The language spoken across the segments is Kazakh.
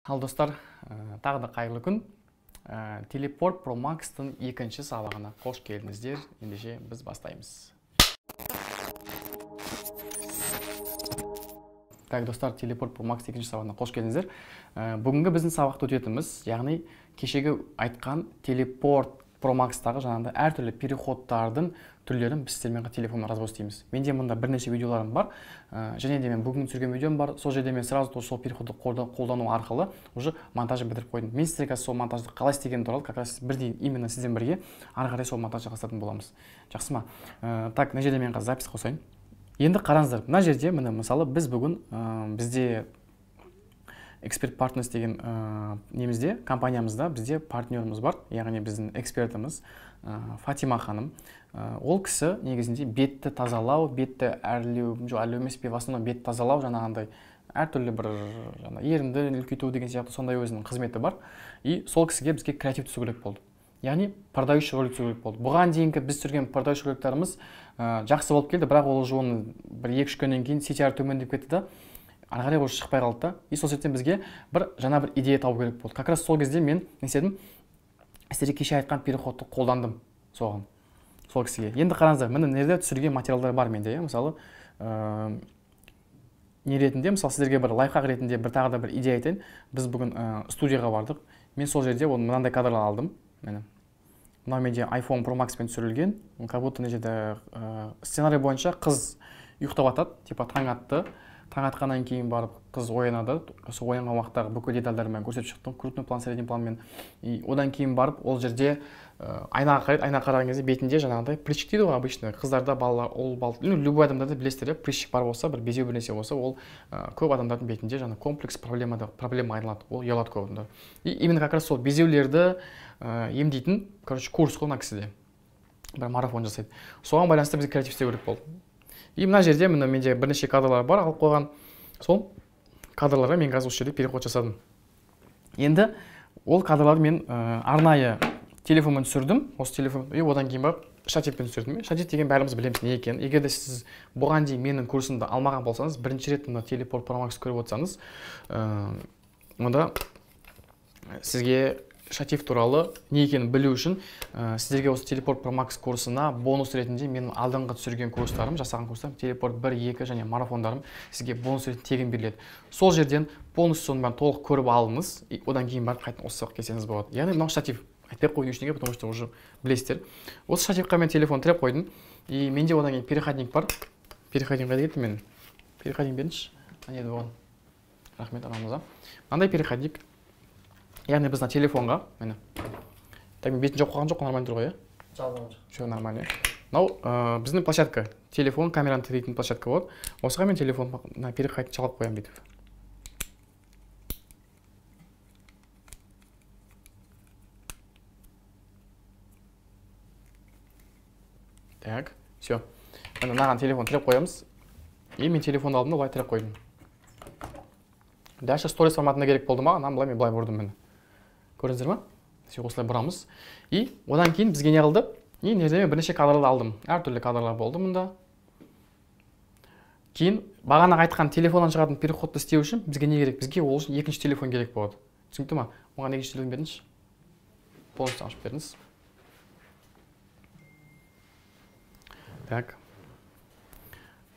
Ал достар, тағы да қайырлы күн. Teleport Pro Max-тың екінші сабағына қош келдіңіздер. Ендеше біз бастаймыз. Так, достар, Teleport Pro Max екінші сабағына қош келдіңіздер. Бүгінгі біздің сабақты өтетіміз, яғни кешегі айтқан Teleport Pro Max-тағы жаңағыдай әртүрлі переходтардың түрлерін біз сіздермен телефонмен разбор істейміз. Менде мұнда бірнеше видеоларым бар, және де мен бүгін түсірген видеом бар. Сол жерде мен сразу сол переходты қолдану арқылы уже монтажын бітіріп қойдым. Мен сіздерге сол монтажды қалай істеген туралы как раз бірдей именно сізден бірге ары қарай сол монтаж жасайтын боламыз. Жақсы ма? Так, мына жерде мен қазір запись қосайын. Енді қараңыздар, мына жерде міне мысалы біз бүгін бізде Expert Partners деген немізде, компаниямызда бізде партнеріміз бар, яғни біздің экспертіміз Фатима ханым. Ол кісі негізінде бетті тазалау, бетті әрлеу, әрлеу емес пе, в основном бетті тазалау, жаңағындай әртүрлі бір ерінді үлкейту деген сияқты сондай өзінің қызметі бар. И сол кісіге бізге креатив түсу керек болды. Яғни продающий ролик түсу керек болды. Бұған дейінгі біз түсірген продающий роликтарымыз жақсы болып келді, бірақ ол уже оны бір 2-3 күннен кейін CTR төмендеп кетті да, ары қарай ол шықпай қалды да. И сол сәттен бізге жаңа бір идея табу керек болды. Как раз сол кезде мен не істедім? Сіздерге кеше айтқан переходты қолдандым соған. Сол кісіге. Енді қараңыздар, міне нерде түсірген материалдар бар менде, мысалы не ретінде, мысалы сіздерге бір лайфхак ретінде тағы да бір идея айтайын. Біз бүгін студияға бардық. Мен сол жерде мынандай кадрлар алдым. Мынау менде iPhone Pro Max пен түсірілген. Как будто мына жерде сценарий бойынша қыз ұйықтап жатады, типа таң атты. Таң атқаннан кейін барып қыз оянады. Осы оянған уақыттағы бүкіл детальдармен көрсетіп шықтым, крупный план, средний планмен. И одан кейін барып ол жерде айнаға қарайды, айнаға қараған кезде бетінде жаңағыдай прыщик дейді ғой обычно. Қыздарда балалар, любой адамдарда білесіздер, прыщик бар болса, бір безеу бір нәрсе болса, ол көп адамдардың бетінде жаңа комплекс проблема айналады. Ол ұялады көбінде. И именно как раз сол безеулерді емдейтін, курс қой мына кісіде. Бір марафон жасайды. Соған байланысты бізге креатив істеу керек болды. И мына жерде менде бірнеше кадрлар бар, алып қойған. Сол кадрларға мен қазір осы жерде переход жасадым. Енді ол кадрларды мен арнайы телефонмен түсірдім. Осы телефон, и одан кейін барып штативпен түсірдім. Штатив деген бәріміз білеміз не екенін. Егер де сіз бұған дейін менің курсымды алмаған болсаңыз, бірінші рет мына Teleport Pro Max көріп отырсаңыз, онда сізге штатив туралы не екенін білу үшін сіздерге осы Teleport Pro Max курсына бонус ретінде менің алдыңғы түсірген курстарым, жасаған курстарым, Teleport 1, 2 және марафондарым сізге бонус ретінде тегін беріледі. Сол жерден полностью соны толық көріп алыңыз, одан кейін барып қайтадан осы сабаққа келсеңіз болады. Яғни мынау штатив. Айтпай қойдың ішінде, потому что уже білесіздер. Осы штативқа мен телефон тіреп қойдым. И менде одан кейін переходник бар. Переходник қайда кетті мен? Переходник беріңізші. Ана еді оған. Рахмет анамызға. Мынандай переходник. Яғни біздің телефонға, мені. Так, мен бетін жоқ қойған жоқ, нормально тұр ғой, е? Жалған жоқ. Все нормально. Мынау біздің площадка. Телефон, камераны тірейтін площадка болады. Осыға мен телефон переходник жалап қоямын бүйтіп. Так, все. Мынаған телефон тіреп қоямыз. И мен телефонды алдым да былай тіреп қойдым. Дальше сторис форматында керек болды ма? Мен былай бұрдым мені. Көрдіңіздер ма? Все осылай бұрамыз. И одан кейін бізге не қылды? И нерде мен бірнеше кадрларды алдым. Әртүрлі кадрлар болды мұнда. Кейін бағана айтқан телефоннан шығатын переходты істеу үшін бізге не керек? Бізге ол үшін екінші телефон керек болады. Түсінікті ма? Оған екінші телефон беріңізші. Полностью ашып беріңіз. Так.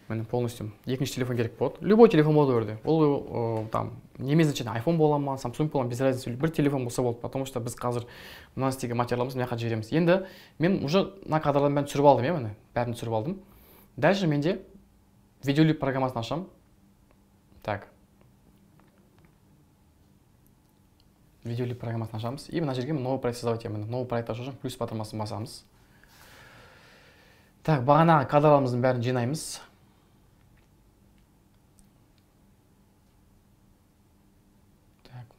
Мен полностью екінші телефон керек болады. Любой телефон болады өрде. Ол там немес значение iPhone бола ма, Samsung бола ма, без разницы. Бір телефон болса болды, потому что біз қазір мына істеген материалымызды мына жаққа жібереміз. Енді мен уже мына кадрларды бәрін түсіріп алдым, міне, бәрін түсіріп алдым. Дальше менде видеолип программасын ашамын. Так. Видеолип программасын ашамыз. И мына жерге новый проект создавать етемін. Новый проект ашып, плюс батырмасын басамыз. Так, бағанағы кадрларымыздың бәрін жинаймыз.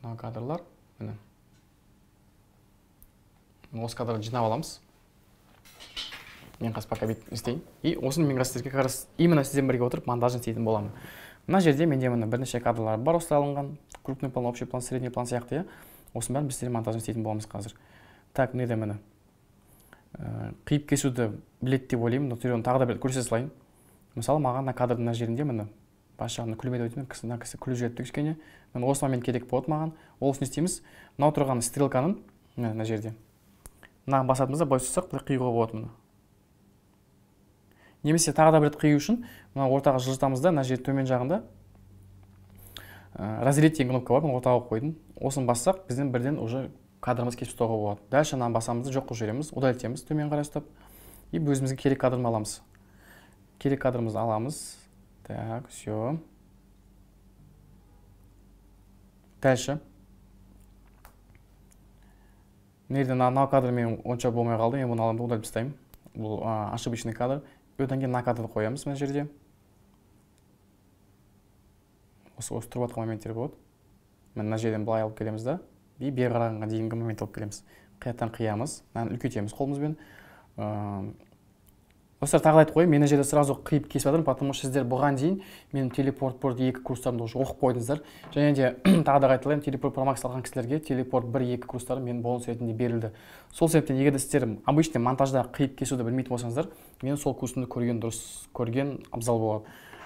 Мына кадрлар, міне. Осы кадрларды жинап аламыз. Мен қазір пока бүйтіп істейін. И осыны мен сіздерге как раз именно сізден бірге отырып монтажын істейтін боламын. Мына жерде менде міне бірнеше кадрлар бар осылай алынған. Крупный план, общий план, средний план сияқты. Осының бәрін біз сіздерге монтажын істейтін боламыз қазір. Так, міне міне. Қиып кесуді білет деп ойлаймын. Тағы да бір көрсете салайын. Мысалы, маған мына кадрдың мына жерінде міне бас жағымда күлмейді өйтемін, мына кісі күліп жіберіпті кішкене. Мен осы момент керек болады маған. Ол үшін не істейміз? Мынау тұрған стрелканың мына жерде. Мына басатымызда былай ұстасақ, былай қиюға болады мұны. Немесе тағы да бір рет қию үшін мына ортаға жылжытамыз да, мына жер төмен жағында разделить деген кнопка бар, ортаға қойдым. Осын бассақ, бізден бірден уже кадрымыз кесіп тастауға болады. Дальше мынаны басамызды жоқ қылып жібереміз, удалитеміз төмен қарай ұстап. И өзімізге керек кадрды аламыз. Керек кадрымызды аламыз. Так, все. Дальше. Нерде мына кадр мен онша болмай қалды, мен бұны аламын, удалып тастаймын. Бұл ошибочный кадр. Одан кейін мына кадрды қоямыз мына жерде. Осы тұрып жатқан моменттер болады. Мына жерден былай алып келеміз да, и бері қарағанға дейінгі момент алып келеміз. Қияттан қиямыз, мынаны үлкейтеміз қолымызбен. Достар, тағы айтып қойайын, мен жерде сразу қиып кесіп жатырмын, потому что сіздер бұған дейін менің телепорт 2 курстарымды уже оқып қойдыңыздар. Және де тағы да айтылайын, телепорт Pro Max алған кісілерге телепорт 1-2 курстары мен бонус ретінде берілді. Сол себептен егер де сіздер обычный монтажда қиып кесуді білмейтін болсаңыздар, мен сол курсымды көрген абзал болады.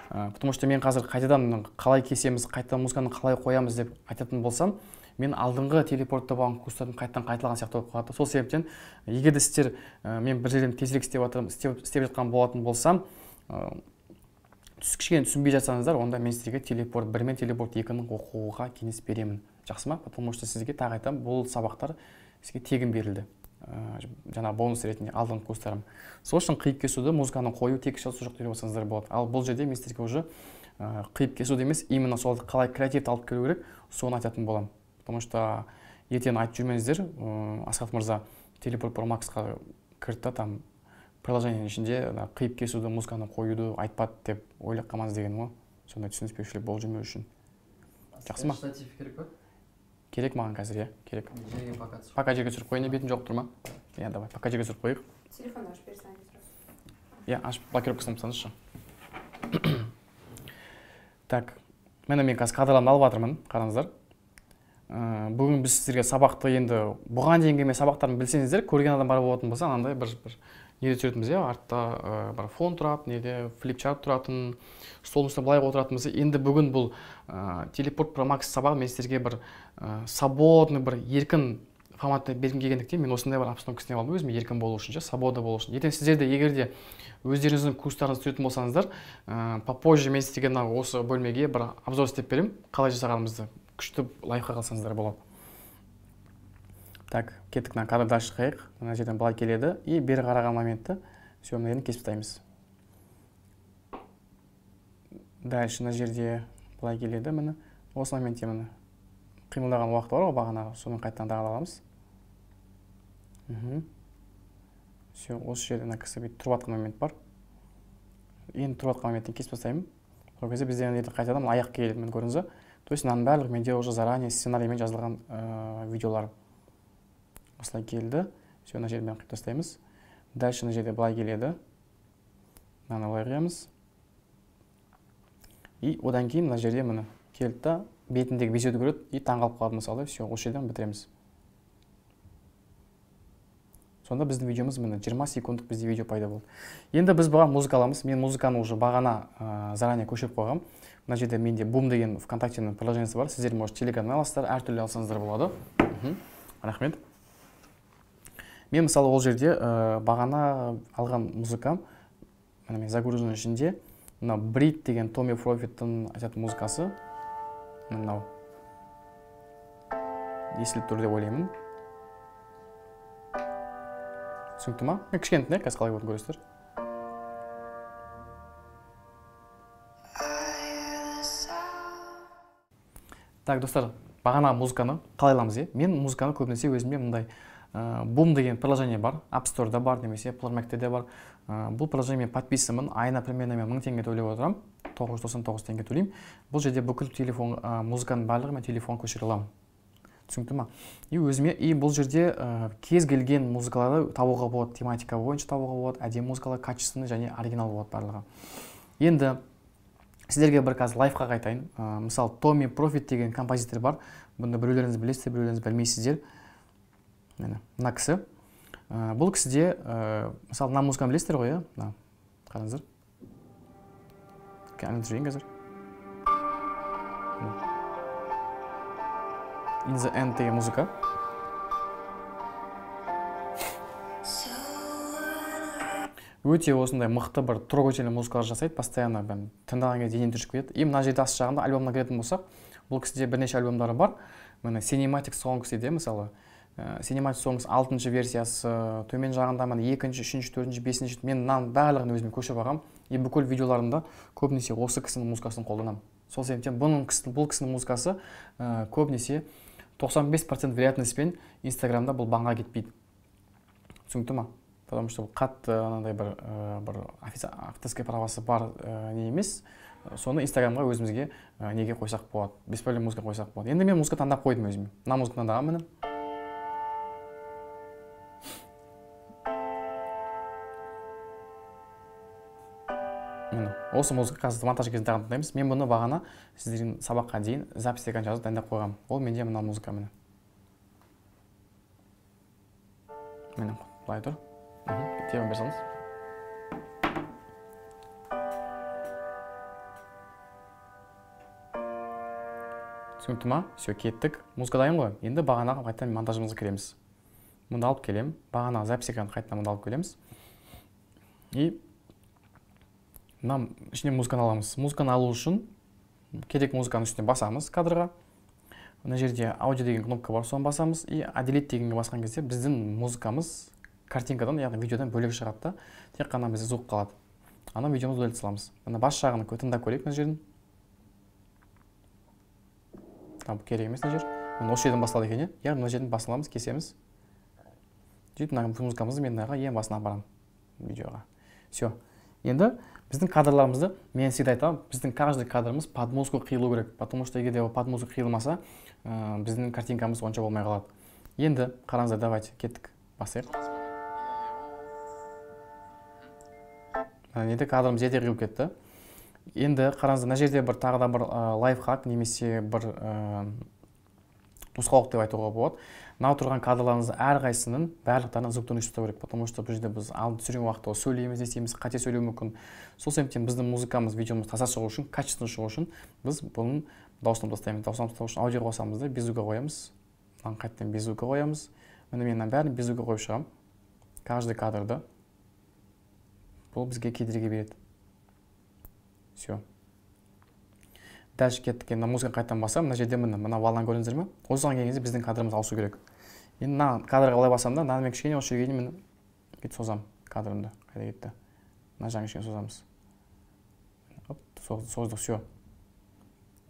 Потому что мен қазір қайтадан қалай кесеміз, қайтадан музыканы қалай қоямыз деп айтатын болсам, мен алдыңғы телепортта болған курстардың қайталаған сияқты болып қалады. Сол себептен егер де сіздер мен бір жерден тезірек істеп жатқан болатын болсам, кішкене түсінбей жатсаңыздар, онда мен сіздерге телепорт 1 мен телепорт 2-ні оқуға кеңес беремін. Жақсы ма? Потому что сізге тағы айтамын, бұл сабақтар сізге тегін берілді. Жаңа бонус ретінде алдыңғы курстарым. Сол үшін қиып кесуді, музыканы қою тек шалсы жоқ деп болсаңыздар болады. Ал бұл жерде мен сіздерге уже қиып кесуді емес, именно соларды қалай креативті алып келу керек, соны айтатын боламын. Потому что ертең айтып жүрмеңіздер, Асхат мырза телепорт Pro Max-қа кірді, там приложениенің ішінде қиып кесуді, музыканы қоюды айтпады деп ойлап қалмаңыз деген ғой. Сондай түсініспеушілік болып жүрмеу үшін. Жақсы ма? Штатив керек па? Керек маған қазір, иә, керек. Жерге Пока жерге түсіріп қойын, бетім жоқ тұр ма? Иә, давай, пока жерге түсіріп қойық. Телефон ашып берсеңіз сразу. Иә, ашып блокировкасын тастаңызшы. Так, мен қазір кадрларымды алып жатырмын, қараңыздар. Бүгін біз сіздерге сабақты енді бұған дейінгі мен сабақтарын білсеңіздер, көрген адам бар болатын болса, анандай бір неде түсіретінбіз, артта бір фон тұратын, неде флипчарт тұратын, столдың үстіне былай отыратынбыз. Енді бүгін бұл телепорт Pro Max сабағы мен сіздерге бір свободный, бір еркін форматта бергім келгендіктен мен осындай бір обстановкасына алдым өзіме еркін болу үшін, свобода болу үшін. Ертең сіздер де егер де өздеріңіздің курстарыңызды түсіретін болсаңыздар, попозже мен сіздерге осы бөлмеге бір обзор істеп беремін, қалай жасағанымызды. Күшті лайфқа қалсаңыздар болады. Так, кеттік мына кадрды ашқайық. Мына жерден былай келеді. И бері қараған моментті сөйімдерін кесіп тастаймыз. Дальше мына жерде былай келеді. Міне осы моментте міне қимылдаған уақыт бар ғой бағанағы, соны қайтадан аламыз. Все, осы жерде мына кісі бүйтіп тұрып жатқан момент бар. Енді тұрып жатқан моменттен кесіп тастаймын. Сол кезде бізден қайтадан аяқ келеді, міне көрдіңіз бе? То есть мынаның барлығы менде уже заранее сценариймен жазылған видеолар. Осылай келді. Все, мына жерден қиып тастаймыз. Дальше мына жерде былай келеді. Мынаны былай қиямыз. И одан кейін мына жерде міне келді да бетіндегі бесеуді көреді и таңғалып қалды мысалы. Все, осы жерден бітіреміз. Сонда біздің видеомыз міне 20 секундық бізде видео пайда болды. Енді біз бұған музыка аламыз. Мен музыканы уже бағана заранее көшіріп қойғам. Мына жерде менде Boom деген ВКонтактенің приложениесі бар. Сіздер может телеграммен аласыздар, әртүрлі алсаңыздар болады. Рахмет. Мен мысалы ол жерде бағана алған музыкам, мен загруженный ішінде мына Брит деген Томми Профиттің айтатын музыкасы. Мынау. Естіліп тұр деп ойлаймын. Түсінікті ма? Кішкене тыңдайық, қазір қалай болатын көресіздер. Так, достар, бағана музыканы қалай аламыз, е? Мен музыканы көбінесе өзімде мындай Boom деген приложение бар, App Store'да бар, немесе Play Store-да де бар. Бұл приложение мен подписымын, айына примерно мен 1000 теңге төлеп отырам, 999 теңге төлеймін. Бұл жерде бүкіл телефон музыканың барлығы мен телефон көшіре аламын. Түсінікті ма? И өзіме, бұл жерде кез келген музыкаларды табуға болады, тематика бойынша табуға болады, әдемі музыкалар качественный және оригинал болады барлығы. Енді сіздерге бір қазір лайфқа қайтайын. Мысалы, Томми Профит деген композитор бар. Бұнда біреулеріңіз білесіздер, біреулеріңіз білмейсіздер. Мына кісі. Бұл кісіде, мысалы, мына музыканы білесіздер ғой, қараңыздар. Кәліңіз жүрейін қазір. In the End деген музыка. Өте осындай мықты бір трогательный музыкалар жасайды, постоянно тыңдаған кезде денең түршігіп кетеді. И мына жерде ас жағында альбомына келетін болсақ, бұл кісіде бірнеше альбомдары бар. Міне Cinematic Songs дейді, мысалы. Cinematic Songs 6-шы версиясы, төмен жағында міне 2-ші, 3-ші, 4-ші, 5-ші. Мен мынаның барлығын өзім көшіріп алғам. И бүкіл видеоларымда көбінесе осы кісінің музыкасын қолданамын. Сол себептен бұл кісінің музыкасы көбінесе 95% вероятностьпен Инстаграмда бұл банға кетпейді. Түсінікті ма? Потому что қатты анандай бір авторская правасы бар не емес. Соны Инстаграмға өзімізге неге қойсақ болады, бесполезный музыка қойсақ болады. Енді мен музыка таңдап қойдым өзіме. Мына музыка таңдағам міне. Осы музыка қазір монтаж кезінде тыңдаймыз. Мен бұны бағана сіздердің сабаққа дейін записьтеген жазып дайындап қойғам. Ол менде мына музыка міне. Міне былай тұр. Тема берсеңіз. Түсінікті ма? Все, кеттік. Музыка дайын ғой. Енді бағанаға қайтадан монтажымызға кіреміз. Мұнда алып келем. Бағанаға запись екенін қайтадан мұнда алып келеміз. И мына ішіне музыканы аламыз. Музыканы алу үшін керек музыканы үстіне басамыз кадрға. Мына жерде аудио деген кнопка бар, соны басамыз. И отделить дегенге басқан кезде біздің музыкамыз картинкадан, яғни видеодан бөлек шығады да, тек қана бізде звук қалады. Ана видеомызды удалить саламыз. Мына бас жағын тыңдап көрейік мына жерін. Там керек емес мына жер. Мына осы жерден басылады екен, яғни мына жерден басыламыз, кесеміз. Сөйтіп мына музыкамызды мен мынаға ең басына апарамын видеоға. Все. Енді біздің кадрларымызды мен всегда айтамын, біздің каждый кадрымыз под музыку қиылу керек, потому что егер де под музыку қиылмаса, біздің картинкамыз онша болмай қалады. Енді қараңыздар, давайте кеттік, басайық. Енді кадрымыз ете қиылып кетті. Енді қараңыздар, мына жерде бір тағы да бір лайфхак немесе бір нұсқалық деп айтуға болады. Мынау тұрған кадрларыңыздың әрқайсының барлықтарына звуктан өшіру керек, потому что бұл жерде біз алып түсірген уақытта сөйлейміз десеміз, қате сөйлеуі мүмкін. Сол себептен біздің музыкамыз, видеомыз таза шығу үшін, качественно шығу үшін біз бұның дауысын тастаймыз. Дауысын тастау үшін аудио қосамыз да, без звука қоямыз. Мынаны қайтадан без звука қоямыз. Міне мен бәрін без звука қойып шығамын. Каждый кадрды бұл бізге кедергі береді. Все. Дальше кеттік. Енді музыканы қайтадан басам, мына жерде мына валдан көрдіңіздер ме? Осыған келген кезде біздің кадрымыз ауысу керек. Енді мына кадрға былай басам да, мына мен кішкене осы жерге дейін міне созам кадрымды. Қайда кетті? Мына жағын кішкене созамыз. Оп, создық, все.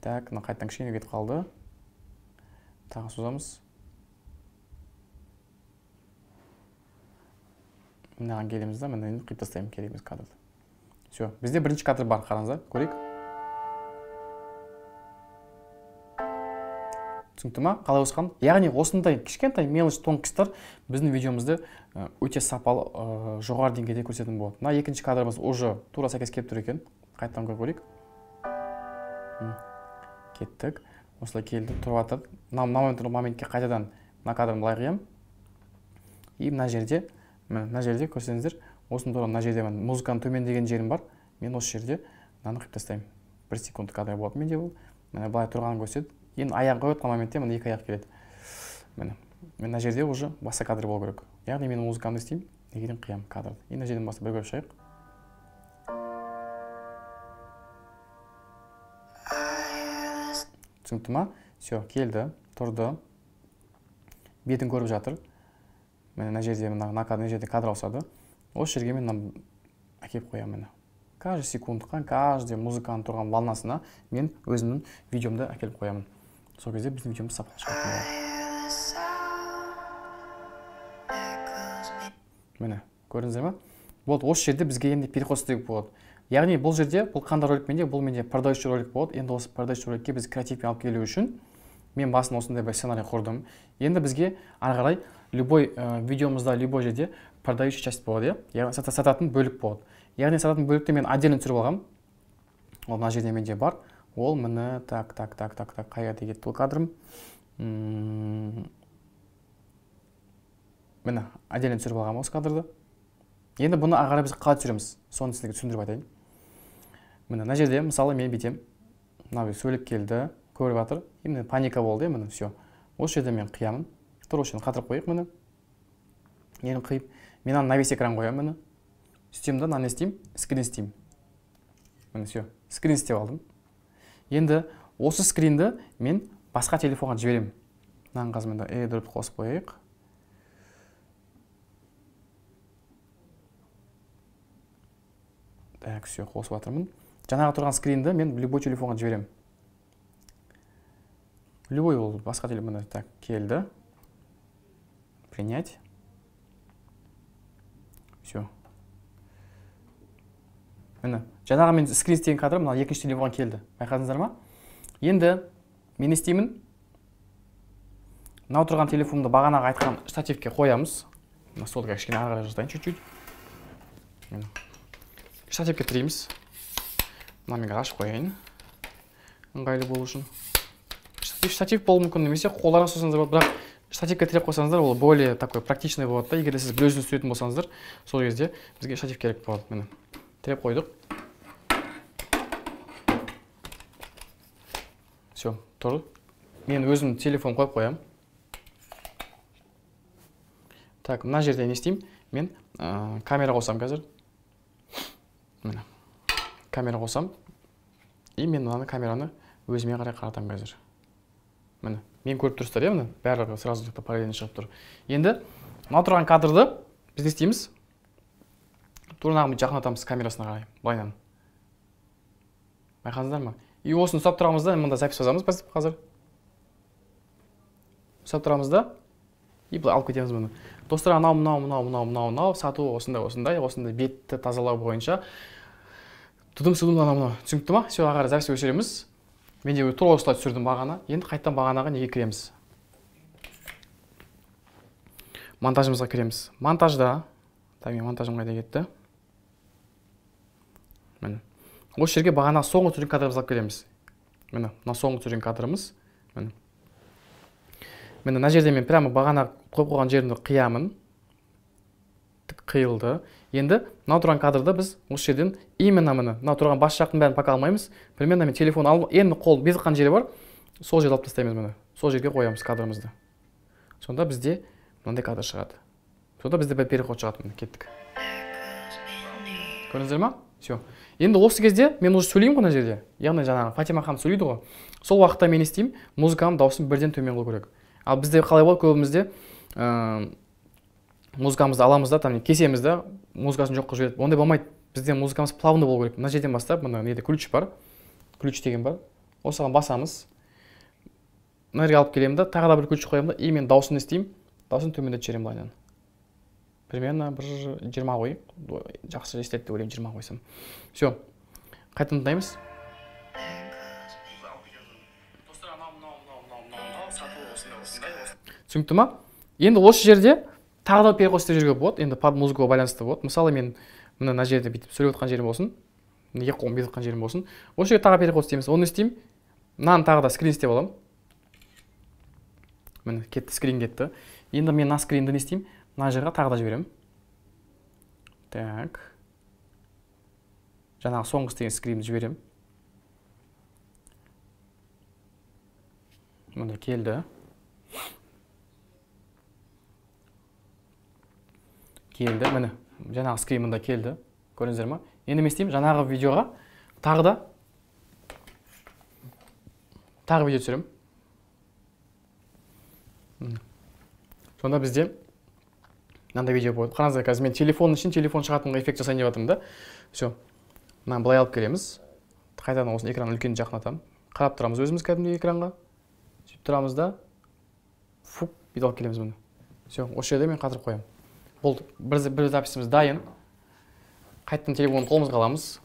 Так, мына қайтадан кішкене кетіп қалды. Тағы созамыз. Мынаған келеміз да, мына қиып тастаймын кереміз кадрды. Все, бізде бірінші кадр бар, қараңыздар, көрейік. Түсінікті ма? Қалай осыған? Яғни осындай кішкентай мелочь тонкостар біздің видеомызды өте сапалы жоғары деңгейде көрсететін болады. Мына екінші кадрымыз уже тура сәйкес келіп тұр екен. Қайтадан көрейік. Кеттік. Осылай келді, тұрып жатыр. Мына моментке қайтадан мына кадрын былай қиямын. И мына жерде көрсеңіздер, осының тура мына жерде музыканың төмендеген жерім бар. Мен осы жерде мынаны қиып тастаймын. 1 секунд кадр болады менде бұл. Міне былай тұрғанын көрсетеді. Енді аяқ қойған моментте мына екі аяқ келеді. Мына жерде уже басқа кадр болу керек. Яғни мен музыкамды істеймін, екеден қиямын кадрды. Енді мына жерден басқа бір көріп шығайық. Түсінікті ма? Все, келді, тұрды. Бетін көріп жатыр. Мына жерде кадр ауысады. Осы жерге мен әкеп қоямын. Каждый секундқа, каждый музыканың тұрған волнасына мен өзімнің видеомды әкеліп қоямын. Сол кезде біздің видеомыз сапалы шығатын болады. Міне, көрдіңіздер ме? Болды, осы жерде бізге енді переход істеуге болады. Яғни бұл жерде, бұл қандай ролик менде, бұл менде продающий ролик болады. Енді осы продающий роликке біз креативпен алып келу үшін мен басын осындай бір сценарий құрдым. Енді бізге ары қарай любой видеомызда, любой жерде продающий часть болады, яғни сататын бөлік болады. Яғни сататын бөлікті мен отдельно түсіріп алғам. Ол мына жерде менде бар. Ол міне қайда кетті бұл кадрым. Міне отдельно түсіріп алғам осы кадрды. Енді бұны ары қарай біз қалай түсіреміз? Соны сіздерге түсіндіріп айтайын. Міне мына жерде мысалы мен бүйтем. Мына сөйлеп келді, көріп жатыр. Енді паника болды, міне все. Осы жерде мен қиямын. Тұр, осы жерін қатырып қойық мені. Енді қиып, мен аны навес экран қоямын мені. Сөйтем да, не істеймін? Скрин істеймін. Міне, все. Скрин істеп алдым. Енді осы скринді мен басқа телефонға жіберемін. Мынаның қазір мен AirDrop қосып қойайық. Так, все, қосып жатырмын. Жаңағы тұрған скринді мен любой телефонға жіберемін. Любой ол басқа телефонда. Так, келді. Принять. Все. Міне, жаңағы мен скрин істеген кадр мына екінші телефонға келді. Байқадыңыздар ма? Енді мен істеймін. Мынау тұрған телефонды бағанағы айтқан штативке қоямыз. Мына столға кішкене ары қарай жасайын чуть-чуть. Штативке тіреміз. Мына мен ашып қояйын. Ыңғайлы болу үшін. Штатив болуы мүмкін немесе қолдарыңыз ұстасаңыздар болады, бірақ штативке тіреп қойсаңыздар, ол более такой практичный болады да. Егер сіз бір өзіңіз түсіретін болсаңыздар, сол кезде бізге штатив керек болады. Міне, тіреп қойдық. Все, тұр. Мен өзім телефон қойып қоям. Так, мына жерде не істеймін? Мен камера қосам қазір. Міне, камера қосам. И мен мынаны камераны өзіме қарай қаратам қазір. Міне, мен көріп тұрсыздар, міне, барлығы сразу параллельно шығып тұр. Енді мына тұрған кадрды біз не істейміз? Турнағымды жақындатамыз камерасына қарай, былайынан. Байқадыңыздар ма? И осыны ұстап тұрамыз да, мында запись жазамыз қазір. Ұстап тұрамыз да, и былай алып кетеміз мұны. Достар, мынау, сату осындай бетті тазалау бойынша. Тұдым-сұдым мынау. Түсінікті ма? Все, ағары запись өшіреміз. Мен де тура осылай түсірдім бағана. Енді қайттан бағанаға неге кіреміз? Монтажымызға кіреміз. Монтажда. Так, мен монтажым қайда кетті? Міне. Осы жерге бағана соңғы түсірген кадрымызға кіреміз. Міне, мына соңғы түсірген кадрымыз. Міне. Міне, мына жерде мен прямо бағана қойып қойған жерімді қиямын. Қиылды. Енді мына тұрған кадрда біз осы жерден именно мына тұрған бас жақтың бәрін пока алмаймыз. Примерно мен телефон алып, енді қол без қылған жері бар. Сол жерді алып тастаймыз міне. Сол жерге қоямыз кадрымызды. Сонда бізде мынандай кадр шығады. Сонда бізде бір переход шығады. Кеттік. Көрдіңіздер ма? Все. Енді осы кезде мен уже сөйлеймін мына жерде. Яғни жаңағы Фатима ханым сөйлейді ғой. Сол уақытта мен істеймін, музыканың дауысын бірден төмен қою керек. Ал бізде қалай болады, көбімізде музыкамызды аламыз да, там кесеміз да, музыкасын жоққа жібереді. Ондай болмайды. Бізде музыкамыз плавный болу керек. Мына жерден бастап, мына неде ключ бар. Ключ деген бар. Осыған басамыз. Мына жерге алып келемін да, тағы да бір ключ қоямын да, и мен дауысын істеймін. Дауысын төмендетіп жіберемін былайынан. Примерно 20 қойып, жақсы естіледі деп ойлаймын, 20 қойсам. Все. Қайтадан тыңдаймыз. Түсінікті ма? Енді осы жерде тағы да переход істеп жүруге болады. Енді под музыкаға байланысты болады. Мысалы мен мына жерде бүйтіп сөйлеп отқан жерім болсын, екі қолым бетіп отқан жерім болсын. Осы жерге тағы переход істейміз. Оны істеймін. Мынаны тағы да скрин істеп аламын. Міне кетті, скрин кетті. Енді мен мына скринді не істеймін? Мына жерге тағы да жіберемін. Так. Жаңағы соңғы істеген скринді жіберемін. Мында келді. Келді, міне, жаңағы скрин мында келді. Көрдіңіздер ма? Енді мен істеймін, жаңағы видеоға тағы видео түсіремін. Сонда бізде мынандай видео болады. Қараңыздар, қазір мен телефон шығатынға эффект жасайын деп жатырмын да. Все. Мына былай алып келеміз. Қайтадан осы экранын үлкен жақындатамын. Қарап тұрамыз өзіміз кәдімгі экранға. Сөйтіп тұрамыз да. Фук, бүйтіп алып келеміз мұны. Все, осы жерде мен қатырып қоямын. Болды, бір записіміз дайын. Қайттан телефонды қолымызға аламыз.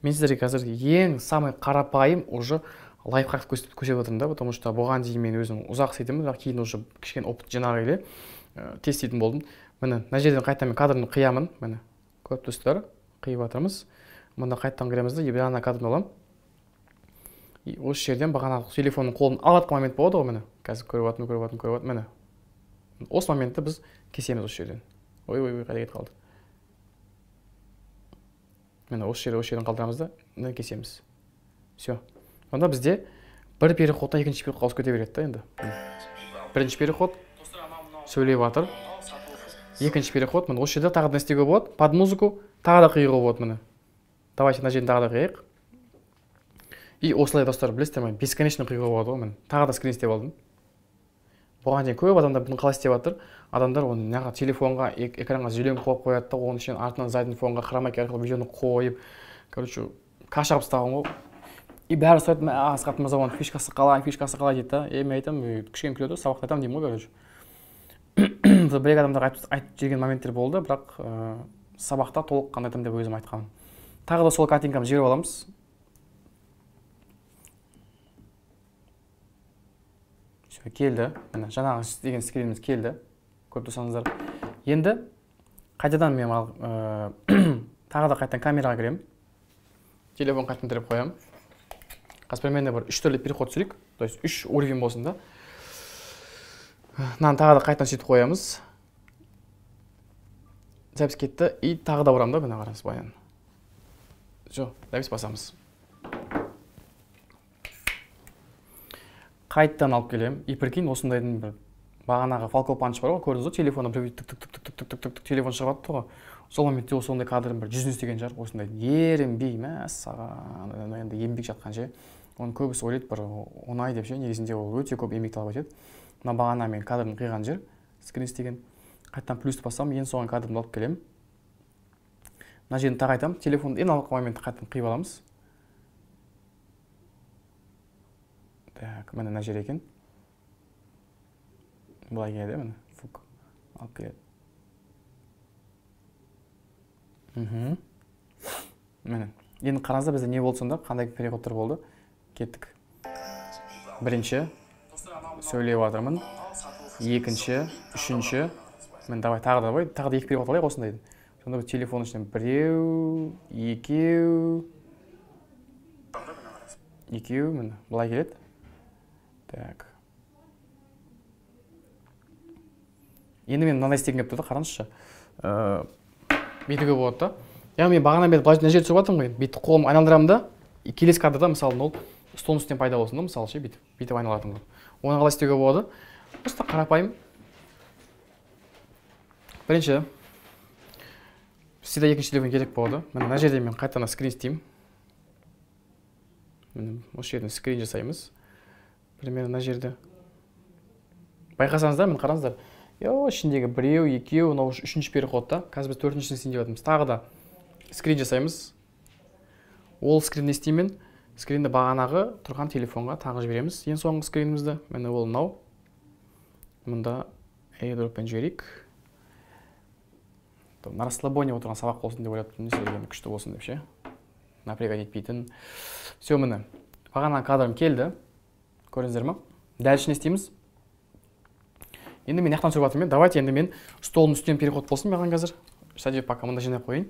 Мен сіздерге қазір ең самый қарапайым уже лайфхак көрсетіп отырмын да, потому что бұған дейін мен өзім ұзақ істедім, бірақ кейін уже кішкене опыт жинақ келе тест ететін болдым. Міне, мына жерден қайттан мен кадрымды қиямын. Міне, көріп тұрсыздар, қиып жатырмыз. Мұнда қайттан кіреміз де, бағана кадрын аламын. И осы жерден бағана телефонның қолын алатын момент болады ғой, міне. Қазір көріп жатырмын. Міне. Осы моментті біз кесеміз осы жерден. Ой, қайда кетіп қалды. Міне, осы жерден қалдырамыз да, міне кесеміз. Все. Онда бізде бір переходта екінші переходқа ауысып кете береді да енді. Бірінші переход сөйлеп жатыр. Екінші переход, міне осы жерде тағы да істеуге болады. Под музыку тағы да қиюға болады міне. Давайте мына жерін тағы да қиайық. И осылай достар, білесіздер ме, бесконечно қиюға болады ғой, міне. Тағы да скрин істеп алдым. Бұған дейін көп адамдар бұны қалай істеп жатыр? Адамдар оны неға телефонға, экранға желең қойып қояды да, оның ішінен артынан задний фонға хромакей арқылы видеоны қойып, короче, каша қылып тастаған ғой. И бәрі сұрайды, Асқат мырза, оның фишкасы қалай дейді да. Мен айтамын, кішкене күледі, сабақта айтамын деймін ғой, короче. Бір-екі адамдар айтып жүрген моменттер болды, бірақ сабақта толық қандай айтамын деп өзім айтқаным. Тағы да сол картинкамды жіберіп аламыз. Келді, міне жаңағы істеген скриніміз келді, көп тұрсаңыздар. Енді қайтадан мен тағы да қайтадан камераға кіремін, телефон қайтадан тіреп қоямын. Қазір менде бір 3 түрлі переход түсірейік, то есть 3 уровень болсын да. Мынаны тағы да қайтадан сөйтіп қоямыз. Запись кетті, и тағы да ұрамын да, міне қараңыз баян. Жоқ, запись басамыз. Қайттан алып келем. И прикинь, осындайдың бір бағанағы Falco Punch бар ғой, көрдіңіз ғой, телефонда бір тік телефон шығып атты ғой. Сол моментте осындай кадрын бір 100 істеген шығар, осындай ерінбей, мәссаған, енді еңбек жатқан ше. Оны көбісі ойлайды бір оңай деп ше, негізінде ол өте көп еңбек талап етеді. Мына бағана мен кадрын қиған жер, скрин істеген. Қайттан плюсты басам, ең соңғы кадрымды алып келем. Мына жерін тағы айтамын, телефонды ең алғы моментті қайттан қиып аламыз. Так, міне мына жер екен. Былай келеді, міне, фук, алып келеді. Міне, енді қараңызда бізде не болды сонда, қандай переходтар болды. Кеттік. Бірінші, сөйлеп жатырмын. Екінші, үшінші. Мен давай тағы да екі переход алайық осындайды. Сонда біз телефон ішінен біреу, екеу, міне, былай келеді. Так. Енді мен мынандай істеген кеп тұрды, қараңызшы. Бүйтуге болады да. Яғни мен бағана бері былай жерде түсіріп жатырмын ғой. Бүйтіп қолымды айналдырамын да, келесі кадрда мысалы ол столдың үстінен пайда болсын да, мысалы ше, бүйтіп айналатын ғой. Оны қалай істеуге болады? Просто қарапайым. Бірінші, всегда екінші телефон керек болады. Мына жерде мен қайтадан скрин істеймін. Осы жерден скрин жасаймыз. Примерно мына жерде. Байқасаңыздар, мен қараңыздар. Ішіндегі біреу, екеу, мынау үшінші переходта. Қазір біз төртіншісін істейін деп жатырмыз. Тағы да скрин жасаймыз. Ол скринді істеймін. Скринді бағанағы тұрған телефонға тағы жібереміз. Ең соңғы скринімізді. Міне ол мынау. Мұнда airdropпен жіберейік. На расслабоне отырған сабақ болсын деп ойлап тұрмын, күшті болсын деп ше. Напрягать етпейтін. Все, міне. Бағанағы кадрым келді. Көрдіңіздер ме? Дәлішін істейміз. Енді мен яқтан түсіріп жатырмын. Давайте енді мен столдың үстінен переход болсын маған қазір. Сәдеп пока мында жинап қойын.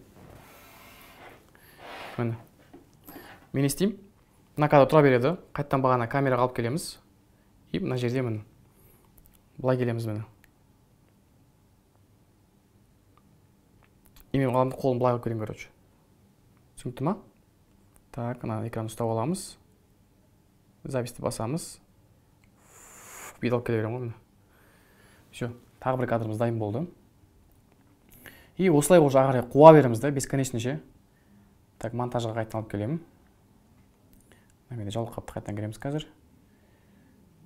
Міне. Мен істеймін. Мына кадр тұра береді. Қайттан бағана камераға алып келеміз. И мына жерде міне. Былай келеміз міне. И мен қолым былай қойып келем, короче. Түсінікті ма? Так, мына экранды ұстап аламыз. Записьті басамыз. Бүйтіп алып келе берем ғой міне. Все, тағы бір кадрымыз дайын болды. И осылай ол жағарай қуа береміз да, бесконечнеше. Так, монтажға қайтадан алып келемін. Менде жаулық қапты қайтадан кіреміз қазір.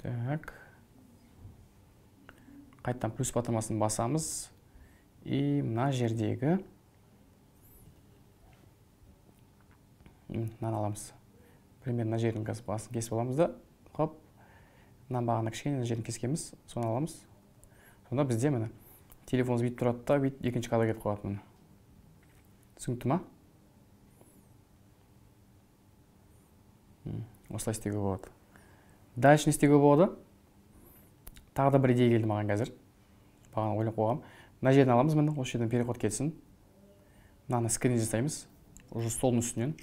Так. Қайтадан плюс батырмасын басамыз. И мына жердегі мынаны аламыз. Примерно мына жердің басын кесіп аламыз да, хоп. Мынаны бағана кішкене жерін кескенбіз, соны аламыз. Сонда бізде міне телефонымыз бүйтіп тұрады да, бүйтіп екінші кадрға кетіп қалады міне. Түсінікті ма? Осылай істеуге болады. Дальше не істеуге болады. Тағы да бір идея келді маған қазір. Бағана ойлап қойғам. Мына жерден аламыз міне, осы жерден переход кетсін. Мынаны скрин жасаймыз. Уже столдың үстінен.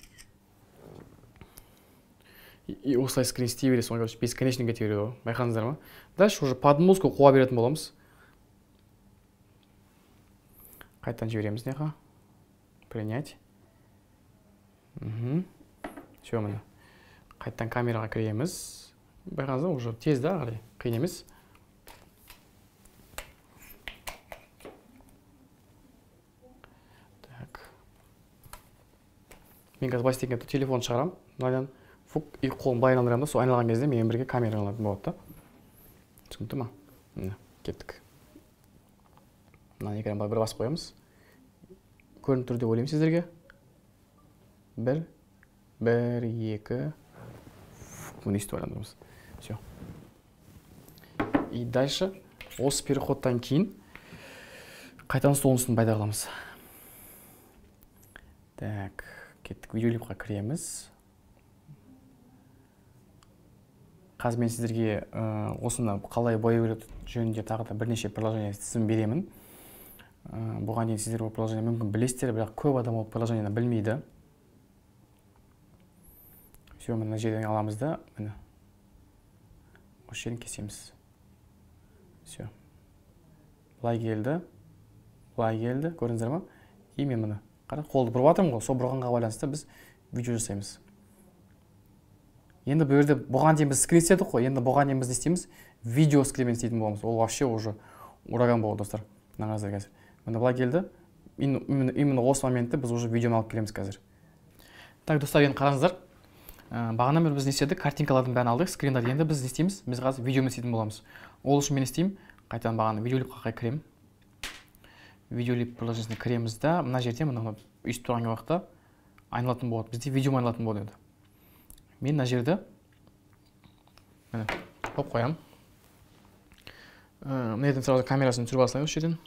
И осылай скрин істей бересің, короче, бесконечно кете береді ғой. Байқадыңыздар ма? Дальше уже под музыку қуа беретін боламыз. Қайтадан жібереміз неға. Принять. Все, міне. Қайттан камераға кіреміз. байқаңыздар, уже тез да, қарай, қиын емес. Так. Мен қазір былай істеген телефон шығарам, мынадан и қолым былай айналдырамын да, сол айналған кезде менімен бірге камера айналатын болады да. Түсінікті ма? Міне, кеттік. Мына экранға бір басып қоямыз. Көрініп тұр деп ойлаймын сіздерге. 1, 2. Міне өйстіп айналдырамыз. Все. И дальше осы переходтан кейін қайтадан стол үстін пайдаланамыз. Так, кеттік, видеолипқа кіреміз. Қазір мен сіздерге осыны қалай бояу жөнінде тағы да бірнеше приложение тізім беремін. Бұған дейін сіздер бұл приложение мүмкін білесіздер, бірақ көп адам ол приложениені білмейді. Все, мына жерден аламыз да, міне. Осы жерін кесеміз. Все. Былай келді, көрдіңіздер ма? И мен міне, қара, қолды бұрып жатырмын ғой, сол бұрғанға байланысты біз видео жасаймыз. Енді бұл жерде бұған дейін біз скрин істедік қой, енді бұған дейін біз не істейміз? Видео скрин істейтін боламыз. Ол вообще уже ураган болды, достар. Мынаңыздар қазір. Міне былай келді. Именно осы моментте біз уже видеоны алып келеміз қазір. Так, достар, енді қараңыздар. Бағанан бері біз не істедік? Картинкалардың бәрін алдық, скриндарды. Енді біз не істейміз? Біз қазір видеомен істейтін боламыз. Ол үшін мен істеймін. Қайтадан бағана видеолипқа кіремін. Видеолип приложениесіне кіреміз да, мына жерде мына өйстіп тұрған уақытта айналатын болады. Бізде видео айналатын болады. Мен мына жерді қойып қоямын. Мына жерден сразу камерасын түсіріп алсам осы жерден.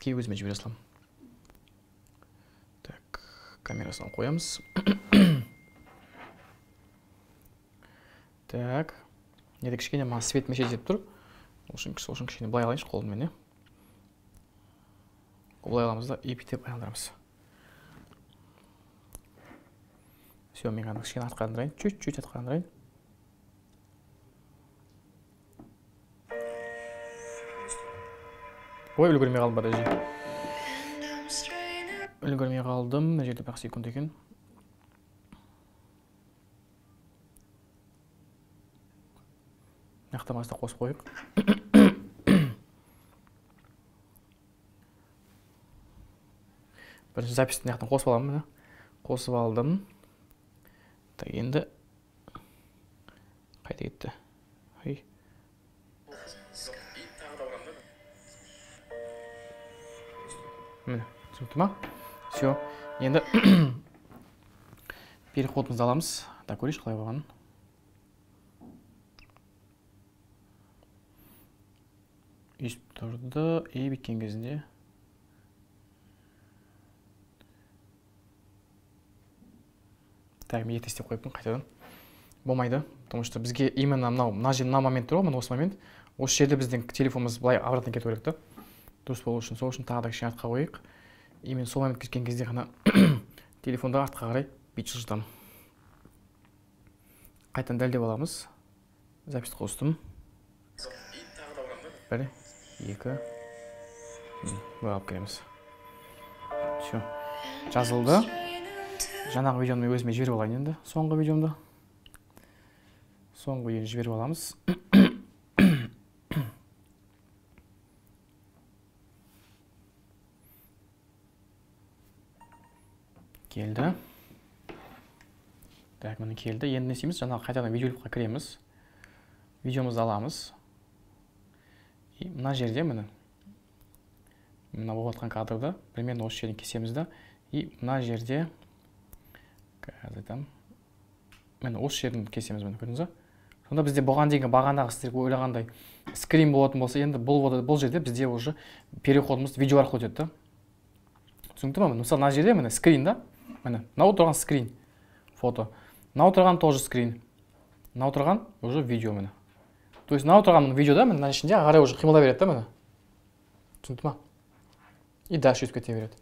Кейін өзіме жібере саламын. Так, камерасын қоямыз. Так, неде кішкене маған свет мешет деп тұр. Ол үшін кішкене былай алайыншы қолыммен. Былай аламыз да, епитеп айналдырамыз. Все, мен ғана кішкене атқандырайын, чуть-чуть атқандырайын. Ой, үлгірмей қалдым ба даже. Үлгірмей қалдым, мына жерде бір секунд екен. Ақтамасты қосып қойып. Бірінші записьтің ақтан қосып аламын. Қосып алдым. Так, енді қайда кетті? Міне, түсінікті ма? Все, енді переходымызды аламыз. Так, көрейші қалай болғанын. Өйстіп тұрды, біткен кезінде. Так, мен ерте істеп қойыппын қайтадан. Болмайды, потому что бізге именно мына момент тұр ғой, мына осы момент. Осы жерде біздің телефонымыз былай обратно кету керек та. Дұрыс болу үшін, сол үшін тағы да кішкене артқа қойық. И мен сол момент кеткен кезде ғана телефонды артқа қарай бүйтіп жылжытамын. Қайтадан дәлдеп аламыз. Записьті қостым. 1, 2. Бұлай алып келеміз. Все. Жазылды. Жаңағы видеоны өзіме жіберіп алайын енді. Соңғы видеомды. Соңғы видеоны жіберіп аламыз. Келді. Так, міне келді. Енді не істейміз? Жаңағы қайтадан видеолипқа кіреміз. Видеомызды аламыз. И мына жерде міне. Мына болып жатқан кадрды примерно осы жерден кесеміз да. И мына жерде қазір айтамын. Міне осы жерден кесеміз, міне көрдіңіз ба? Сонда бізде бұған дейінгі бағанағы сіздерге ойлағандай скрин болатын болса, енді бұл жерде бізде уже переходымыз видео арқылы өтеді. Түсінікті ма? Мысалы, мына жерде міне скрин да. Міне, мынау тұрған скрин, фото. Мынау тұрған тоже скрин. Мынау тұрған уже видео міне. То есть мынау тұрған видеода міне ішінде қарай уже қимылдай береді да міне. Түсінікті ма? И дальше өтіп кете береді.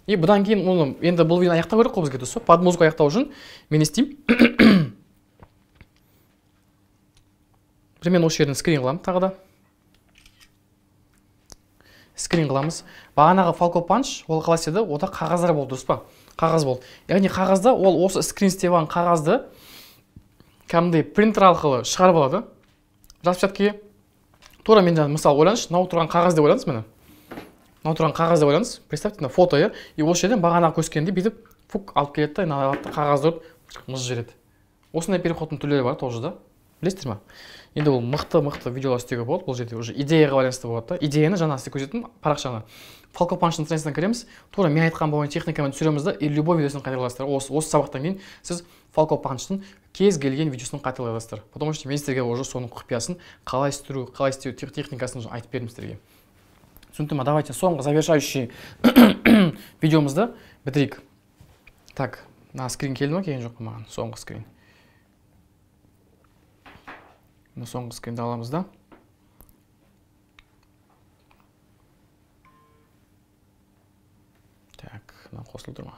И бұдан кейін енді бұл видеоны аяқтау керек қой бізге дұрыс па? Под музыку аяқтау үшін мен не істеймін? Примерно осы жерден скрин қыламын тағы да. Скрин қыламыз. Бағанағы Falco Punch, ол қалай істеді? Ода қағаздар болды, дұрыс па? Қағаз болды. Яғни қағазда ол осы скрин істеп алған қағазды кәдімгідей принтер арқылы шығарып алады. Распечаткаға тура мен жаңа мысалы ойлаңызшы, мынау тұрған қағаз деп ойлаңыз міне. Мынау тұрған қағаз деп ойлаңыз. Представьте, мына фото иә. И осы жерден бағанағы көскенде бүйтіп фук алып келеді да, мына қағазды мыз жібереді. Осындай переходтың түрлері бар тоже да. Білесіздер ме? Енді ол мықты видеолар істеуге болады. Бұл жерде уже идеяға байланысты болады да. Идеяны жаңа сізге көрсеттім парақшаны. Falco Punch'ның страницасына кіреміз. Тура мен айтқан бойынша техникамен түсіреміз да, и любой видеосын қайталайсыздар. Осы сабақтан кейін сіз Falco Punch'ның кез келген видеосын қайталайсыздар. Потому что мен сіздерге уже соның құпиясын қалай істеу техникасын айтып бердім сіздерге. Түсінікті ме? Давайте соңғы завершающий видеомызды бітірейік. Так, на скрин келді ме, келген жоқ па маған? Соңғы скрин. Соңғы скринді аламыз да. Так, мына қосылып тұр ма?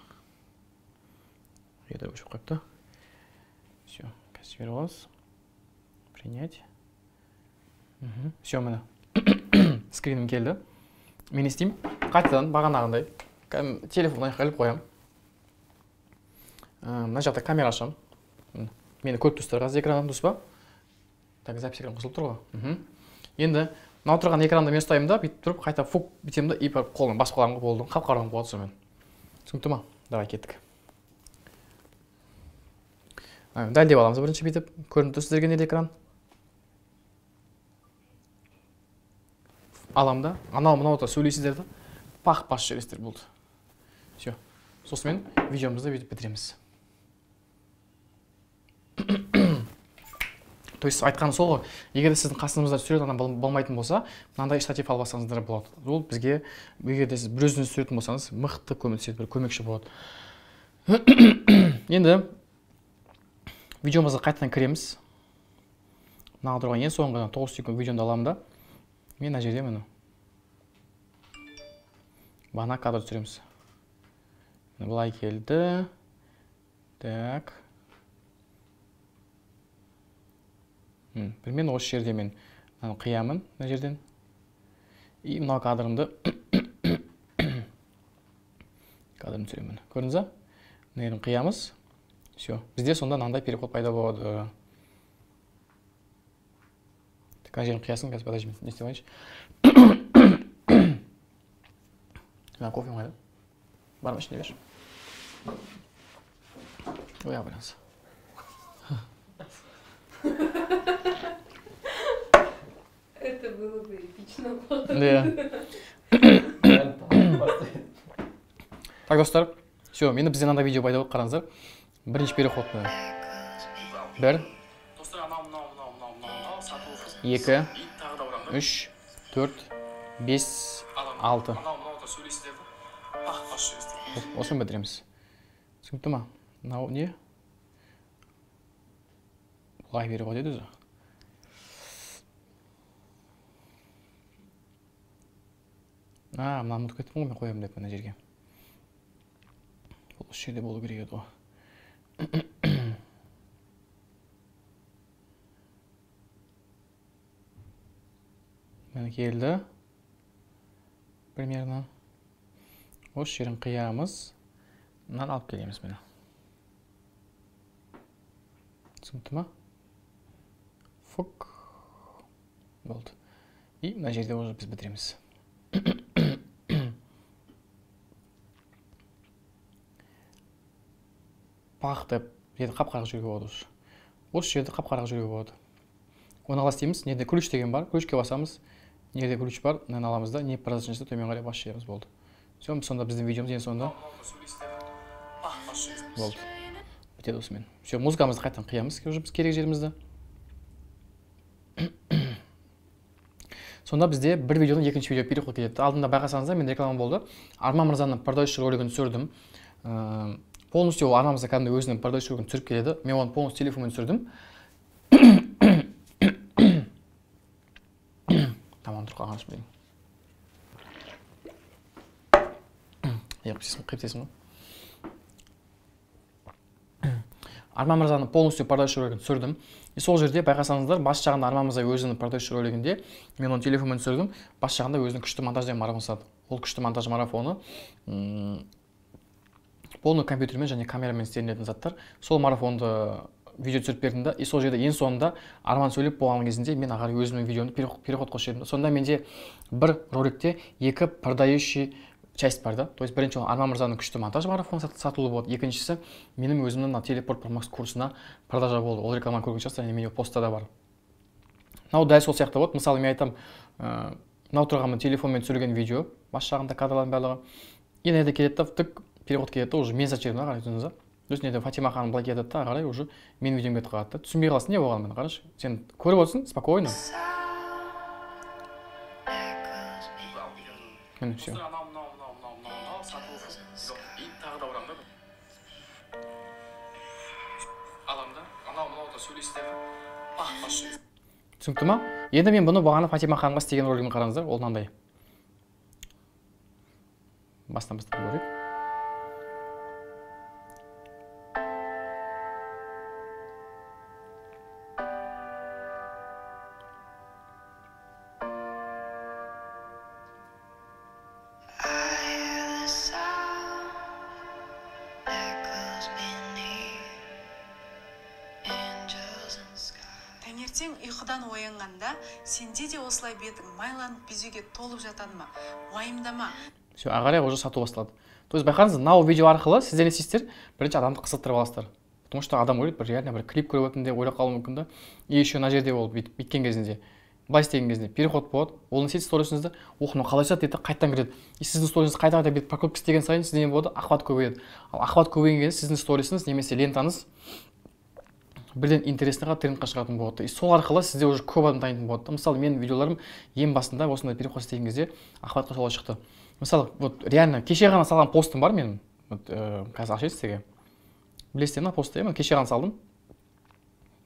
Еді өшіп қойыпты. Все, қазір беріп аласыз. Принять. Все, міне. Скринім келді. Мен істеймін. Қайтадан бағанағындай. Телефон айқайлып қоямын. Мына жақта камера ашам. Мені көріп тұрсыздар қазір экраным дұрыс па? Так, запись экран қосылып тұр ғой. Енді мынау тұрған экранды мен ұстаймын да, бүйтіп тұрып, қайта фук бітемін да, и қолмен басып қаламын болды. Қап-қараңғы болады сонымен. Түсінікті ма? Давай кеттік. Дәлдеп аламыз бірінші бүйтіп. Көрініп тұр сіздерге неде экран? Алам да. Мынау сөйлейсіздер да. Пақ-паш жібересіздер болды. Все. Сосын видеомызды бүйтіп бітіреміз. То есть айтқаны сол ғой, егер сіздің қасыңызда сурет болмайтын болса, мынандай штатив алып алсаңыздар болады. Ол бізге, егер сіз бір өзіңіз суретін болсаңыз, мықты көмектеседі, бір көмекші болады. Енді видеомызға қайтадан кіреміз. Мына тұрған ең соңғы 9 секунд видеоны аламын да. Мен мына жерде міне бағана кадр түсіреміз. Былай келді. Так. Бірмен осы жерде мен қиямын мына жерден. И мынау кадрымды түсіремін. Көрдіңіз ба? Мына жерін қиямыз. Все. Бізде сонда мынандай переход пайда болады. Мына жерін қиясын, қазір подожди, не істеп алайыншы. Мына кофем қайда? Бар ма ішіне берші? Оя байланыс. Это было бы эпично. Так, достар, все, мені бізден анда видео пайда болып қараңыздар. Бірінші переходты. 1, 2, 3, 4, 5, 6. Осыны бітіреміз. Түсінікті ма? Мынау не? Бұлай беріп өтеді өзі. Мына ұмытып кеттім ғой, мен қоямын деп мына жерге. Бұл осы жерде болу керек еді ғой. Міне келді. Примерно. Осы жерін қиямыз. Мынаны алып келеміз мені. Түсінікті ма? Фук. Болды. И мына жерде уже біз бітіреміз. Пақ деп жерді қап-қарақ жүруге болады уже. Осы жерді қап-қарақ жүруге болады. Оны ала істейміз. Неде ключ деген бар. Ключке басамыз. Неде ключ бар. Мынаны аламыз да. Не продолжительности төмен қарай басып жібереміз болды. Все, сонда біздің видеомыз ең соңында болды. Бітеді осымен. Все, музыкамызды қайтадан қиямыз. Уже біз керек жерімізді. Сонда бізде бір видеодан екінші видео переход кетеді. Алдында байқасаңыздар, мен реклама болды. Арман Мырзаның продажшы ролигін түсірдім. Полностью Арман Мырза кәдімгі өзінің продажшы ролигін түсіріп келеді. Мен оны полностью телефонмен түсірдім. Тамам, тұр қалған шымдайын. Қиптесің ғой. Арман Мырзаның полностью продажшы ролигін түсірдім. И сол жерде байқасаңыздар, бас жағында Арман Мырза өзінің продажшы ролигінде мен оны телефонмен түсірдім. Бас жағында өзінің күшті монтажден марафон жасады. Ол күшті монтаж марафоны полный компьютермен және камерамен істелінетін заттар. Сол марафонды видео түсіріп бердім да, и сол жерде ең соңында Арман сөйлеп болған кезінде мен ағар өзімнің видеомды переход қосып жібердім. Сонда менде бір роликте екі продающий часть бар да. То есть бірінші Арман мырзаның күшті монтаж марафоны сатылу болды. Екіншісі менің өзімнің телепорт промакс курсына продажа болды. Ол рекламаны көрген шығарсыздар, менің постта да бар. Мынау дәл сол сияқты болады. Мысалы мен айтам, мынау тұрған телефонмен түсірген видео, бас жағында кадрлардың барлығы. Енді неде келеді да, тік переход келеді да, уже мен сатып жібердім, қарай түсіндіңіз ба? То есть неде Фатима ханым былай кетеді да, қарай уже менің видеом кетіп қалады да. Түсінбей қаласың, не болғанын, қарашы. Сен көріп отырсың, спокойно. Міне все. Түсінікті ма? Енді мен бұны бағана Фатима ханымға істеген ролигін қараңыздар, ол мынандай. Бастан көрейік. Таңертең ұйқыдан оянғанда сенде де осылай бетің майланып безуге толып жатады ма? Уайымдама. Все, ағарай уже сату басталады. То есть байқаңыз, мынау видео арқылы сіздер не істейсіздер? Бірінші адамды қызықтырып аласыздар. Потому что адам ойлайды, бір реально бір клип көріп өтінде ойлап қалуы мүмкін да. И еще мына жерде ол биткен кезінде, былай істеген кезінде переход болады. Ол не істейді сторисіңізді, мынау қалай жатады дейді, қайттан кіреді. И сіздің сторисіңіз қайта-қайта бетіп прокрутка істеген сайын сізде не болады? Охват көбейеді. Ал охват көбейген кезде сіздің сторисіңіз немесе лентаңыз бірден интересныйға трендқа шығатын болады. И сол арқылы сізде уже көп адам танитын болады. Мысалы, менің видеоларым ең басында осындай переход істеген кезде охватқа солай шықты. Мысалы, вот реально кеше ғана салған постым бар менің. Вот қазір ашайын сізге. Білесіздер ме постты? Мен кеше ғана салдым.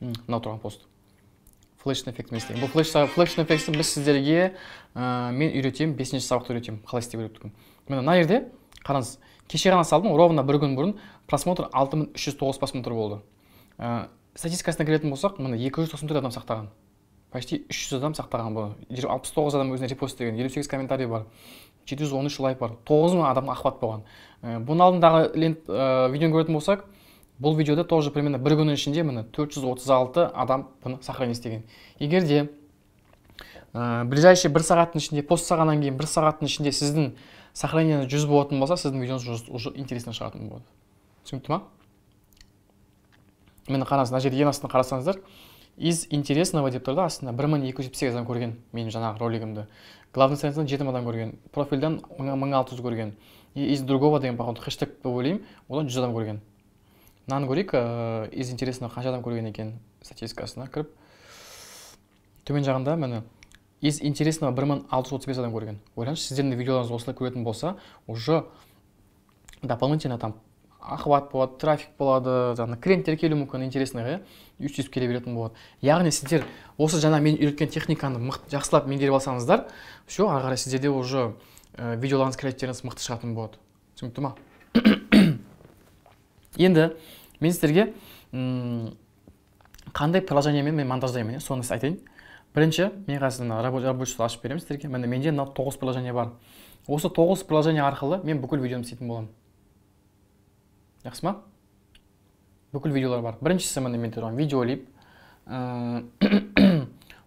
Мынау тұрған пост. Флешн эффектімен істеймін. Бұл флешн эффектісін біз сіздерге мен үйретемін, 5-ші сабақта үйретемін. Қалай істеп үйреттім. Мына жерде қараңыз, кеше ғана салдым, ровно бір күн бұрын просмотр 6309 просмотр болды. Статистикасына келетін болсақ, мына 294 адам сақтаған. Почти 300 адам сақтаған бұл. 69 адам өзіне репост деген, 58 комментарий бар. 713 лайк бар. 9000 адам охват болған. Бұның алдындағы видеоны көретін болсақ, бұл видеода тоже примерно бір күннің ішінде міне 436 адам бұны сохранить істеген. Егер де ближайший бір сағаттың ішінде, пост салғаннан кейін бір сағаттың ішінде сіздің сохранение 100 болатын болса, сіздің видеоңыз уже интересно шығатын болады. Түсінікті ма? Мені қараңыз, мына жерде ең астына қарасаңыздар, из интересного деп тұрды, астына 1278 адам көрген менің жаңағы ролигімді. Главный страницадан 7 адам көрген, профильдан 1600 көрген. И из другого деген походу хэштег деп ойлаймын, одан 100 адам көрген. Мынаны көрейік, из интересного қанша адам көрген екен статистикасына кіріп. Төмен жағында мені из интересного 1635 адам көрген. Ойлаңызшы, сіздердің видеоларыңыз осылай көретін болса, уже дополнительно там охват болады, трафик болады, клиенттер келуі мүмкін, интересныйға, үйсіз келе беретін болады. Яғни сіздер осы жаңа мен үйреткен техниканы жақсылап меңгеріп алсаңыздар, все, ары қарай сіздерде уже видеоларыңыз, креативтеріңіз мықты шығатын болады. Түсінікті ма? Енді мен сіздерге қандай приложениемен мен монтаждаймын, соны айтайын. Бірінші, мен қазір рабочий ашып беремін сіздерге. Менде 9 приложение бар. Осы 9 приложение арқылы мен бүкіл видеоны істейтін боламын. Жақсы ма? Бүкіл видеолар бар. Біріншісі мен тұрған видеолип, одан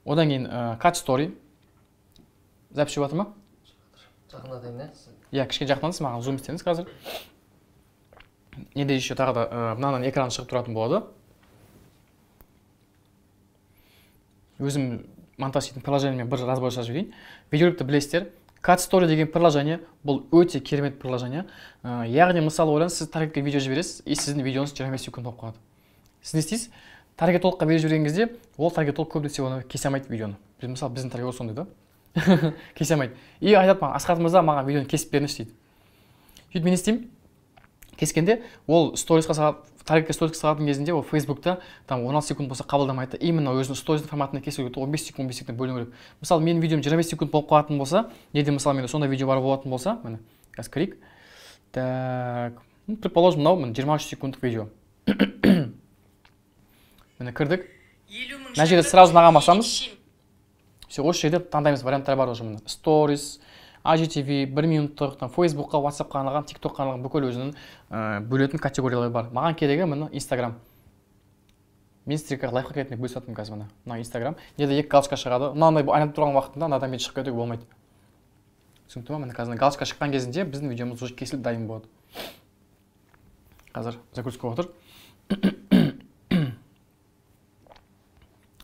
кейін Cut Story. Запись жатыр ма? Жақындатайын, да? Иә, кішкене жақындаңыз, маған зум істеңіз қазір. Неде еще тағы да мынанан экран шығып тұратын болады. Өзім монтаж ететін приложениемен бір разбор жасап жіберейін. Видеолипті білесіздер. Cut Story деген приложение, бұл өте керемет приложение. Яғни, мысалы ойлаңыз, сіз таргетке видео жібересіз, и сіздің видеоңыз 25 секунд болып қалады. Сіз не істейсіз? Таргет толыққа беріп жіберген кезде, ол таргет толық көп десе оны кесе алмайды видеоны. Мысалы, біздің таргет сондай да. Кесе алмайды. И айтады маған, Асқат мырза, маған видеоны кесіп беріңізші дейді. Сөйтіп мен не істеймін? Кескенде ол таргетке сторисқа салатын кезінде ол Facebook'та там 16 секунд болса қабылдамайды. Именно өзінің сторисдің форматына кесуге 15 секунд бөлу керек. Мысалы, менің видеом 25 секунд болып қалатын болса, неде мысалы менде сондай видео бар болатын болса, міне, қазір кірейік. Так, предположим, мынау 23 секундтық видео. Міне кірдік. Мына жерде сразу мынаған басамыз. Все, осы жерде таңдаймыз, варианттар бар уже міне. Stories, IGTV, 1 минуттық, Facebook'қа, WhatsApp'қа арналған, TikTok'қа арналған бүкіл өзінің бөлетін категориялары бар. Маған керегі міне Instagram. мен сіздерге лайфхак ретінде бөлісіп жатырмын қазір мына. Мына Инстаграм. Неде 2 галочка шығады. Мынандай айналып тұрған уақытында мынадан мен шығып кетуге болмайды. Түсінікті ма? Міне қазір галочка шыққан кезінде біздің видеомыз уже кесіліп дайын болады. Қазір загрузка отыр.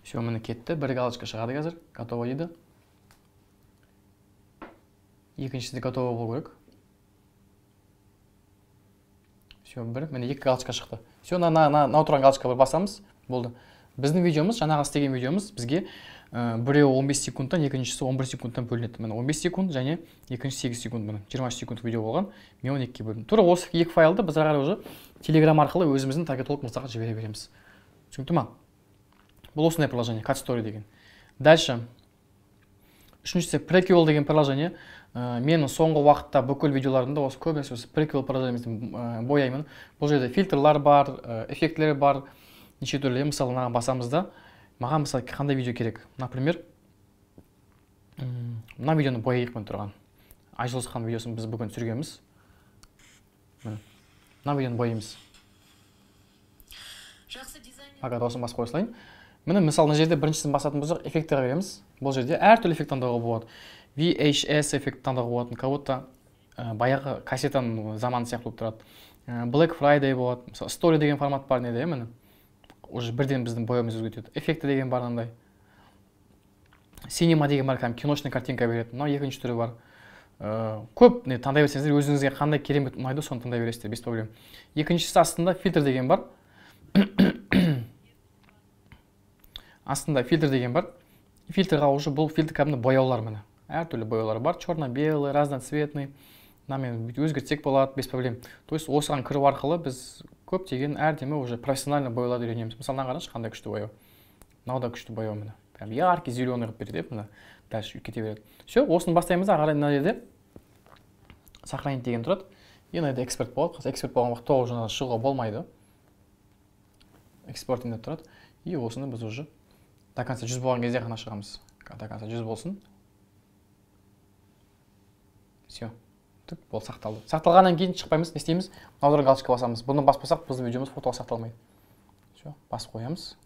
Все, міне кетті. Бір галочка шығады қазір. Готово дейді. Екіншісі де готово болу керек. Все, міне 2 галочка шықты. Все, мынау тұрған галочкаға басамыз. Болды. Біздің видеомыз, жаңағы істеген видеомыз бізге біреуі 15 секундтан, екіншісі 11 секундтан бөлінеді. Міне 15 секунд және екіншісі 8 секунд. Міне 23 секунд видео болған. Мен 12-ге бөлдім. Тура осы 2 файлды біз ары қарай уже Telegram арқылы өзіміздің таргетолог мырзаға жібере береміз. Түсінікті ма? Бұл осындай приложение, Cut Story деген. Дальше. Үшіншісі Prequel деген приложение. Мен соңғы уақытта бүкіл видеоларымда осы көбінесе осы Prequel приложениесін бояймын. Бұл жерде фильтрлар бар, эффектлер бар, неше түрлі. Мысалы, мынаған басамызда, маған мысалы қандай видео керек? Например, мына видеоны бояйық мен тұрған. Айжылыс хан видеосын біз бүгін түсіргенбіз. Мына видеоны бояймыз. Аға дауысын басып қойсылайын. Міне мысалы мына жерде біріншісін басатын болсақ эффектіға береміз. Бұл жерде әртүрлі эффект таңдауға болады. VHS эффект таңдауға болады. Кого-то баяғы кассетаның заманы сияқты болып тұрады. Black Friday болады. Мысалы Story деген формат бар неде, міне. Уже бірден біздің бояуымыз өзгертеді. Эффекті деген бар мынандай. Cinema деген бар, киношный картинка береді. Мынау екінші түрі бар. Көп не таңдай берсеңіздер, өзіңізге қандай керемет ұнайды, соны таңдай бересіздер, без проблем. Екіншісі астында фильтр деген бар. Астында фильтр деген бар. Фильтрға уже бұл фильтр кәдімгі бояулар міне. Әртүрлі бояулар бар. Черно-белый, разноцветный. Мынамен өзгертсек болады, без проблем. То есть осыған кіру арқылы біз көптеген әрдеме уже профессионально бояуларды үйренеміз. Мысалы, қарашы қандай күшті бояу. Мынау да күшті бояу міне. Прям яркий зеленый қылып береді, міне. Дальше кете береді. Все, осыны бастаймыз, ағарай мына жерде сохранить деген тұрады. Енді мына жерде эксперт болады. Эксперт болған уақытта уже шығуға болмайды. Экспорт деп тұрады. И осыны біз уже до конца 100 болған кезде ғана шығамыз. До конца 100 болсын. Все. Бұл сақталды. Сақталғаннан кейін шықпаймыз, не істейміз? Мынау галочка басамыз. Бұны баспасақ, біздің видеомыз фотоға сақталмайды. Все, басып қоямыз.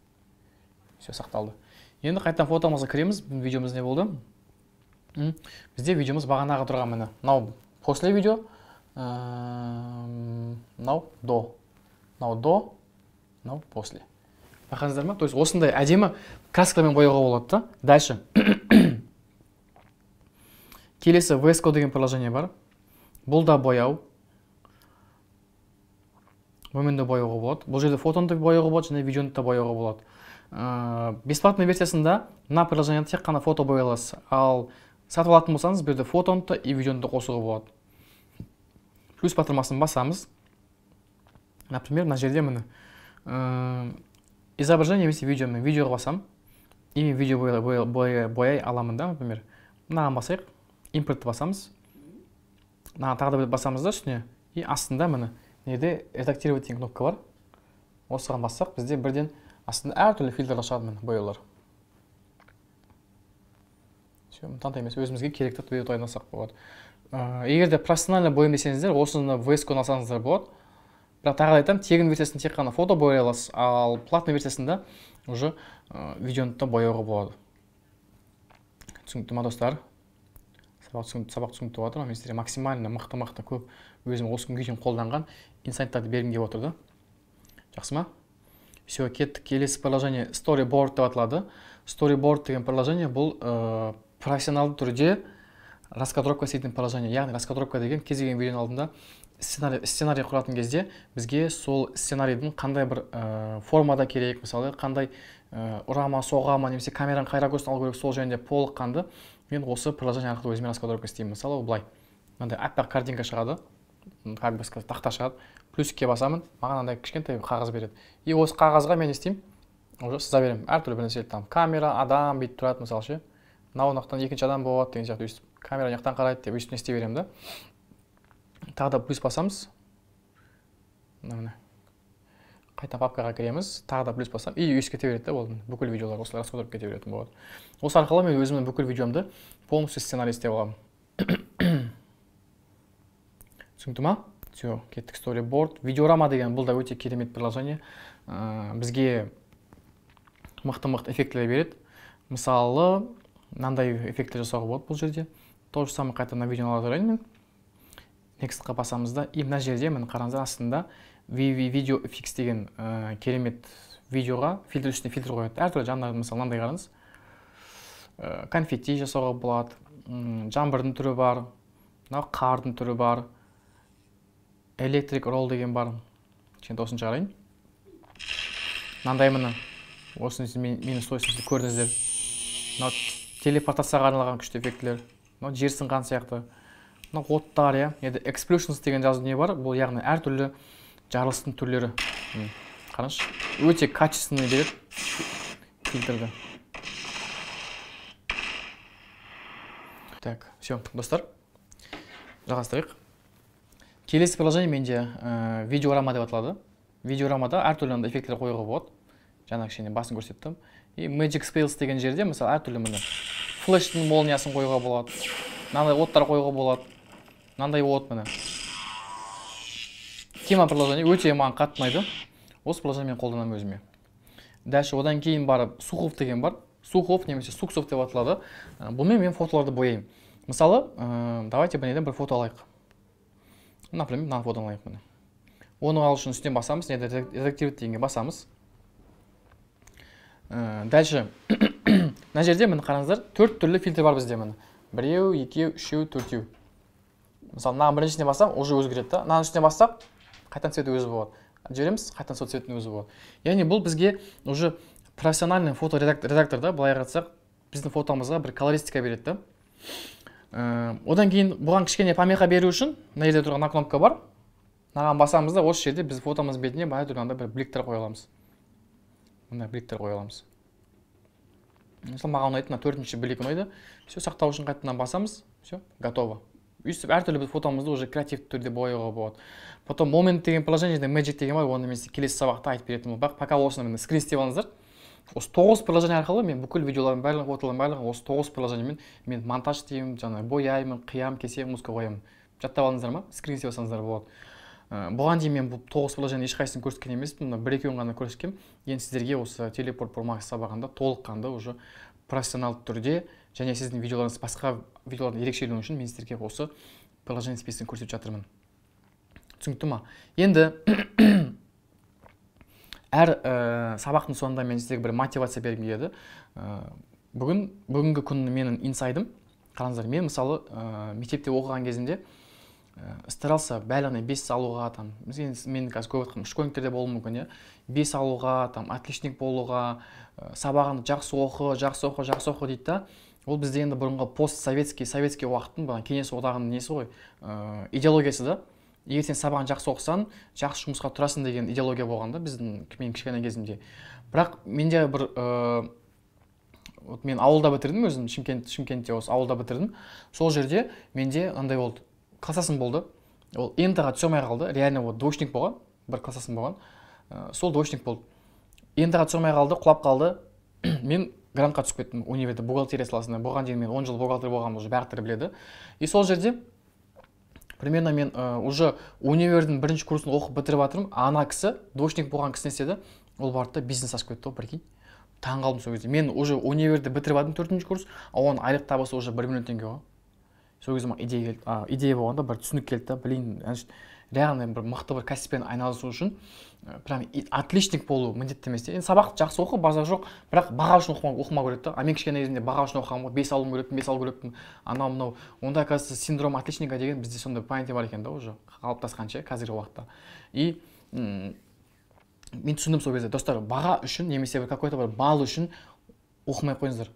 Все, сақталды. Енді қайтадан фотомызға кіреміз. Видеомыз не болды? Бізде видеомыз бағанағы тұрған міне. Мынау после видео, мынау до. Мынау до, мынау после. Байқадыңыздар ма? То есть осындай әдемі краскамен бояуға болады да. Дальше. Келесі VS Code деген приложение бар. Бұл да бояу. Бұмен де бояуға болады. Бұл жерде фотоны да бояуға болады, және видеоны да бояуға болады. Бесплатный версиясында мына приложениеде тек қана фото бояласыз. Ал сатып алатын болсаңыз, бұл жерде фотоны да и видеоны да қосуға болады. Плюс батырмасын басамыз. Например, мына жерде міне изображение немесе видеомен видеоға басам. И мен видео бояй аламын да, например. Мынаған басайық. Импортты басамыз. Мынаған тағы да басамыз да үстіне. И астында міне неде редактировать деген кнопка бар. Осыған бассақ, бізде бірден астында әртүрлі фильтрлер шығады міне бояулар. Таңдаймыз, өзімізге керекті видео дайындасақ болады. Егер де профессионально бояймын десеңіздер, осыны VS Code алсаңыздар болады. Бірақ тағы айтамын, тегін версиясында тек қана фото бояй аласыз, ал платный версиясында уже видеоны да бояуға болады. Түсінікті ма достар? Сабақ түсінікті болады ма? Мен сіздерге максимально мықты көп өзім осы күнге дейін қолданған инсайттарды бергім келіп отыр да. Жақсы ма? Все, кеттік. Келесі приложение Storyboard деп аталады. Storyboard деген приложение бұл профессионалды түрде раскадровка істейтін приложение. Яғни раскадровка деген кез келген видеоның алдында сценарий құратын кезде бізге сол сценарийдің қандай бір формада керек, мысалы қандай ұрама, соғама, немесе камераның қайда көзін алу керек, сол жөнінде толыққанды мен осы приложение арқылы өзіме раскадровка істеймін. Мысалы, былай. Мынандай аппақ картинка шығады, тақта шығады. Плюске басамын, маған андай кішкентай қағаз береді. И осы қағазға мен істеймін, уже сыза беремін. Әртүрлі бір нәрселер там камера, адам бүйтіп тұрады, мысалы ше. Мынау екінші адам болады деген сияқты өйстіп. Камера жақтан қарайды деп өйстіп істей беремін да. Тағы да плюс басамыз. Қайта папкаға кіреміз, тағы да плюс басам. И өйстіп кете береді да, болды. Бүкіл видеолар осылай раскадровка кете беретін болады. Осы арқылы мен өзімнің бүкіл видеомды полностью сценарий істеп аламын. Түсінікті ма? Все, кеттік Storyboard. Видеорама деген бұл да өте керемет приложение. Бізге мықты эффектілер береді. Мысалы, мынандай эффекттер жасауға болады бұл жерде. То же самое қайта мына видеоны ала тұрайын мен. Nextқа басамыз да, и мына жерде міне қараңыздар астында Video FX деген керемет видеоға фильтр үстіне фильтр қояды. Әртүрлі жаңағы мысалы мынандай қараңыз. Конфетти жасауға болады, жаңбырдың түрі бар, қардың түрі бар, электрик ролл деген бар. Кішкентай осыны шығарайын. Мынандай міне осыны мені сойсыз көрдіңіздер. Телепортацияға арналған күшті эффектілер, жер сынған сияқты. Оттар, Explosions деген жазу не бар, бұл яғни әртүрлі жарылыстың түрлері. Қараңызшы, өте качественный береді фильтрді. Так, все, достар, жалғастырайық. Келесі приложение менде видеорама деп аталады. Видеорамада әртүрлі эффекттер қоюға болады. Жаңа кішкене басын көрсеттім. И Magic Spells деген жерде, мысалы, әртүрлі міне флештің молниясын қоюға болады. Мынандай оттар қоюға болады. Мынандай от міне. Тема приложение өте маған қатты ұнайды. Осы приложение мен қолданамын өзіме. Дальше одан кейін барып Сухов деген бар. Сухов немесе Суксов деп аталады. Бұнымен мен фотоларды бояймын. Мысалы, давайте бір фото алайық. Например, мына фотоны алайық міне. Оны алу үшін үстіне басамыз, редактировать дегенге басамыз. Дальше мына жерде міне қараңыздар, 4 түрлі фильтр бар бізде міне. 1, 2, 3, 4. Мысалы, мына біріншісіне бассам, уже өзгереді да. Мына үстіне бассақ, қайтадан цветі өзі болады. Жібереміз, қайтадан сол цветінің өзі болады. Яғни бұл бізге уже профессиональный фоторедакторда, былай қарасақ, біздің фотомызға бір колористика береді. Одан кейін бұған кішкене помеха беру үшін, мына жерде тұрған кнопка бар. Мынаған басамыз да, осы жерде біз фотомыз бетіне бай тұрғанда бір бликтер қоя аламыз. Мына бликтер қоя аламыз. Мысалы, маған ұнайтын 4-ші блик ұнайды. Все, сақтау үшін қайтадан басамыз. Все, готово. Өйстіп әртүрлі біз фотомызды уже креативті түрде бояуға болады. Потом Moment деген приложениеде Magic деген бар, оны мен келесі сабақта айтып беретін бол. Пока осыны мен скрин істеп алыңыздар. Осы 9 приложение арқылы мен бүкіл видеолардың барлығын, фотолардың барлығын осы 9 приложениемен мен монтаж істеймін, жаңағы бояймын, қиямын, кесемін, музыка қоямын. Жаттап алыңыздар ма? Скрин істеп алсаңыздар болады. Бұған дейін мен бұл 9 приложение ешқайсысын көрсеткен емеспін, мына 1-2 ғана көрсеткем. Енді сіздерге осы Teleport Pro Max сабағында толыққанды уже профессионал түрде және сіздің видеоларыңыз басқа видеолардың ерекшеленуі үшін мен сіздерге осы приложение списогін көрсетіп жатырмын. Түсінікті ма? Енді әр сабақтың соңында мен сіздерге бір мотивация бергім келеді. Бүгінгі күн менің инсайдым. Қараңыздар, мен мысалы мектепте оқыған кезімде старался бәріне 5 алуға, мен қазір көп айтқым, школьниктерде болуы мүмкін, 5 алуға, отличник болуға, сабағын жақсы оқы дейді да. Ол бізде енді бұрынғы постсоветский уақыттың, кеңес одағының несі ғой, идеологиясы да. Егер сен сабағын жақсы оқысаң, жақсы жұмысқа тұрасың деген идеология болғанда біздің мен кішкене кезімде. Бірақ менде бір мен ауылда бітірдім өзім, Шымкентте осы ауылда бітірдім. Сол жерде менде андай болды. Классасым болды. Ол НТ-ға түсе алмай қалды. Реально двоечник болған, бір классасым болған. Сол двоечник болды. НТ-ға түсе алмай қалды, құлап қалды. Мен грантқа түсіп кеттім универде бухгалтерия саласында. Бұған дейін мен 10 жыл бухгалтер болғанымды уже бәрі біледі. И сол жерде примерно мен уже универдің бірінші курсын оқып бітіріп жатырмын. Ана кісі, двоечник болған кісі не істеді? Ол барды да бизнес ашып кетті, прикинь. Таң қалдым сол кезде. Мен уже универді бітіріп жатырмын 4-ші курс, а оның айлық табысы уже 1 миллион теңге ғой. Сол кезде маған идея болғанда бір түсінік келді да, блин, реально бір мықты бір кәсіппен айналысу үшін прям отличник болу міндетті емес. Енді сабақты жақсы оқы, базар жоқ, бірақ баға үшін оқымау керек та. А мен кішкене кезімде баға үшін оқығанмын, 5 алуым керекпін, анау-мынау. Онда, оказывается, синдром отличника деген бізде сондай понятие бар екен да уже, қалыптасқанша қазіргі уақытта. И мен түсіндім сол кезде, достар, баға үшін немесе какой-то бір балл үшін оқымай қойыңыздар.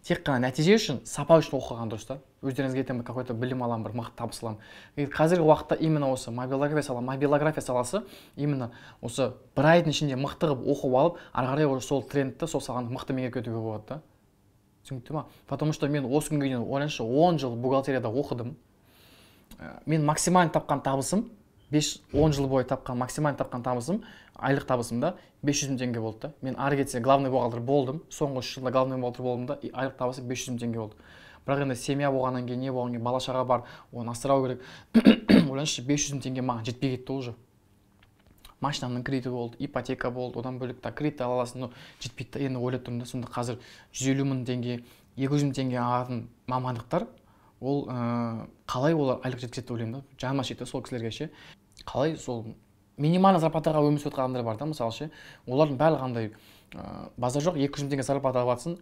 Тек қана нәтиже үшін, сапа үшін оқыған дұрыс та. Өздеріңізге ертең какой-то білім аламын, бір мықты табыс аламын. Қазіргі уақытта именно осы мобилография саласы именно осы бір айдың ішінде мықты қылып оқып алып, ары қарай уже сол трендті, сол саланы мықты меңгеріп болады да. Түсінікті ма? Потому что мен осы күнге дейін 10 жыл бухгалтерияда оқыдым. Мен максимально тапқан табысым 5-10 жыл бойы тапқан максимально тапқан табысым, айлық табысым да 500 мың теңге болды да. Мен ары кетсе главный бухгалтер болдым. Соңғы 3 жылда главный бухгалтер болдым да, айлық табысы 500 мың теңге болды. Бірақ енді семья болғаннан кейін, не болғаннан кейін, бала шаға бар, оны асырау керек. Ойлаңызшы, 500 мың теңге маған жетпей кетті уже. машинамның кредиті болды, ипотека болды, одан бөлек кредит ала аласың, но жетпейді да. Енді ойлап тұрмын да, сонда қазір 150 мың теңге, 200 мың теңге алатын мамандықтар, ол қалай олар айлық жеткізеді деп ойлаймын да. Жаныма шекті сол кісілерге ше. Қалай сол минимальный зарплатаға өмір сүріп жатқан адамдар бар да, мысалы ше. Олардың барлығы қандай базар жоқ, 200 мың теңге зарплата алып жатсын.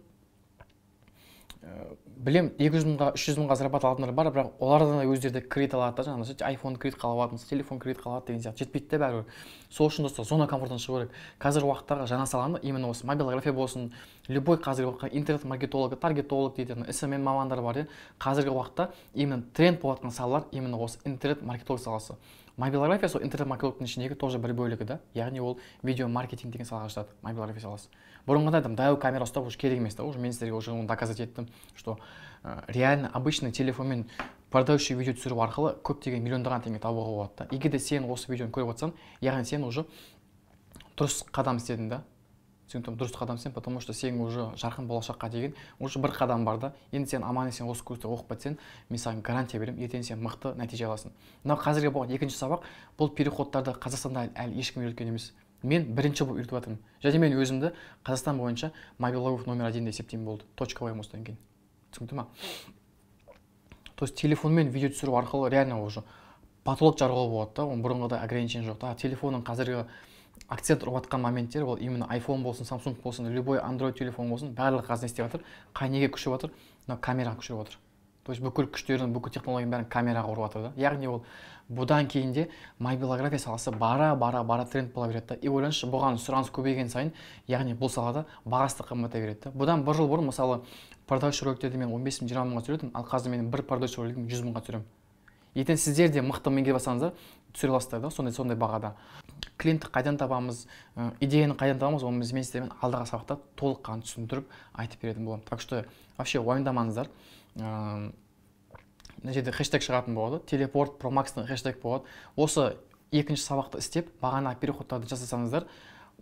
Білем, 200 мыңға, 300 мыңға зарплата алатындар бар, бірақ олардан да өздері кредит алады да, жаңағыдай iPhone кредит қалап алады, телефон кредит қалады деген сияқты. Жетпейді де бәрібір. Сол үшін достар, зона комфорттан шығу керек. Қазіргі уақыттағы жаңа саланы именно осы мобилография болсын, любой қазіргі уақытта интернет-маркетолог, таргетолог дейді, SMM мамандар бар. Қазіргі уақытта именно тренд болып жатқан салалар именно осы интернет-маркетолог саласы. Мобилография сол интернет-маркетологтың ішіндегі тоже бір бөлігі да, яғни ол видео-маркетинг деген салаға жатады, мобилография саласы. Бұрынғыда дәу камера ұстап уже керек емес та, уже мен сіздерге уже оны доказать еттім, что реально обычный телефонмен продающий видео түсіру арқылы көптеген миллиондаған теңге табуға болады да. Егер де сен осы видеоны көріп отырсаң, яғни сен уже дұрыс қадам істедің да. Сен дұрыс қадам істедің, потому что сен уже жарқын болашаққа деген уже бір қадам бар да. Енді сен аман есен осы курсты оқып бітсең, мен саған гарантия беремін, ертең сен мықты нәтиже аласың. Мынау қазіргі болған екінші сабақ, бұл переходтарды Қазақстанда әлі ешкім үйреткен емес. Мен бірінші болып үйретіп жатырмын. Және мен өзімді Қазақстан бойынша мобилограф номер 1 деп есептеймін болды. Точка қоямын осыдан кейін. Түсінді ма? То есть телефонмен видео түсіру арқылы реально уже потолок жаруға болады да, оның бұрынғыдай ограничение жоқ та. Телефонның қазіргі акцент ұрып жатқан моменттер ол именно iPhone болсын, Samsung болсын, любой Android телефон болсын, барлығы қазір не істеп жатыр, қай неге күшіп жатыр, мына камераға күшіп жатыр. То есть бүкіл күштерін, бүкіл технологияның бәрін камераға ұрып жатыр да. Яғни ол бұдан кейін де мобилография саласы бара тренд бола береді да. И ойлаңызшы, бұған сұраныс көбейген сайын, яғни бұл салада бағасы да қымбаттай береді да. Бұдан бір жыл бұрын мысалы продаж роликтерді мен 15 мың 20 мыңға түсіретім, ал қазір мен бір продаж ролигін 100 мыңға түсіремін. Ертең сіздер де мықты меңгеріп алсаңыздар, түсіре аласыздар да, сондай бағада. Клиентті қайдан табамыз, идеяны қайдан табамыз, оны мен сіздермен алдағы сабақта толыққан түсіндіріп айтып беретін боламын. Так что вообще уайымдамаңыздар. Мына жерде хэштег шығатын болады, телепорт промакстың хэштег болады. Осы екінші сабақты істеп, бағана переходтарды жасасаңыздар,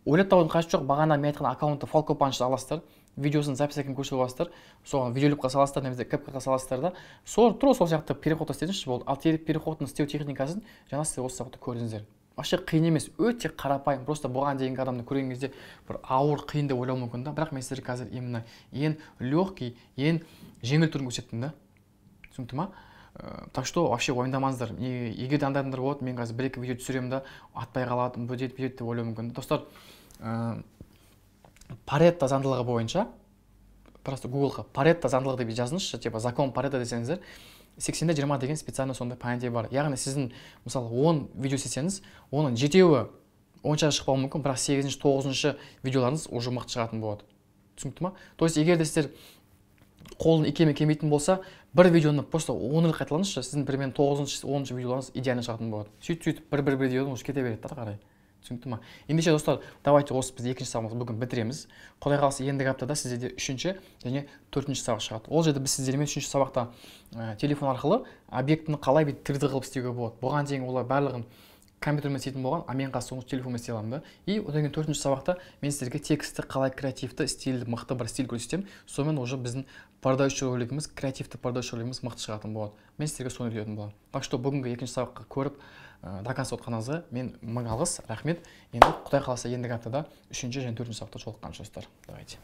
ойлап таудың қажеті жоқ, бағана мен айтқан аккаунтты Falco Punch аласыздар, видеосын записьін көшіріп аласыздар, соған видеолюбқа саласыздар, немесе кэпкаға саласыздар да, сол сияқты переходты істедіңізші болды. Ал переходтың істеу техникасын жаңа сіздер осы сабақта көрдіңіздер. Вообще қиын емес, өте қарапайым. Просто бұған дейінгі адамды көрген кезде бір ауыр, қиын деп ойлауы мүмкін да, бірақ мен сіздерге қазір именно ең легкий, ең жеңіл түрін көрсеттім да. Түсінікті ма? Так что вообще уайымдамаңыздар. Егер де андайдыңдар болады, мен қазір бір-екі видео түсіремін да, атпай қалады, бөдет деп ойлауы мүмкін. Достар, Паретто заңдылығы бойынша, просто Google-ға Паретто заңдылығы деп жазыңызшы, типа закон Паретто десеңіздер, 80-20 деген специально сондай понятие бар. Яғни сіздің мысалы 10 видео істесеңіз, оның 7-еуі онша шықпауы мүмкін, бірақ 8-ші, 9-ші видеоларыңыз уже мықты шығатын болады. Түсінікті ма? То есть егер де сіздер қолын икеме келмейтін болса, бір видеоны просто 10 рет қайталаңызшы, сіздің бірмен 9-ші, 10-ші видеоларыңыз идеально шығатын болады. Сөйтіп бір видеодан уже кете береді ары қарай. Түсінікті ма? Ендеше достар, давайте осы біз екінші сабағымызды бүгін бітіреміз. Құдай қаласа ендігі аптада сіздерде үшінші және төртінші сабақ шығады. Ол жерде біз сіздермен үшінші сабақта телефон арқылы объектіні қалай 3D қылып істеуге болады. Бұған дейін олар барлығын компьютермен істейтін болған, а мен қазір соны телефонмен істей аламын да. И одан кейін төртінші сабақта мен сіздерге текстті қалай креативті, стильді, мықты бір стиль көрсетемін. Сонымен уже біздің продающий ролигіміз, креативті продающий ролигіміз мықты шығатын болады. Мен сіздерге соны үйрететін боламын. Так что бүгінгі екінші сабаққа көріп до конца отқаныңызға мен мың алғыс, рахмет. Енді Құдай қаласа ендігі аптада үшінші және төртінші сабақта жолыққанша достар. Давайте.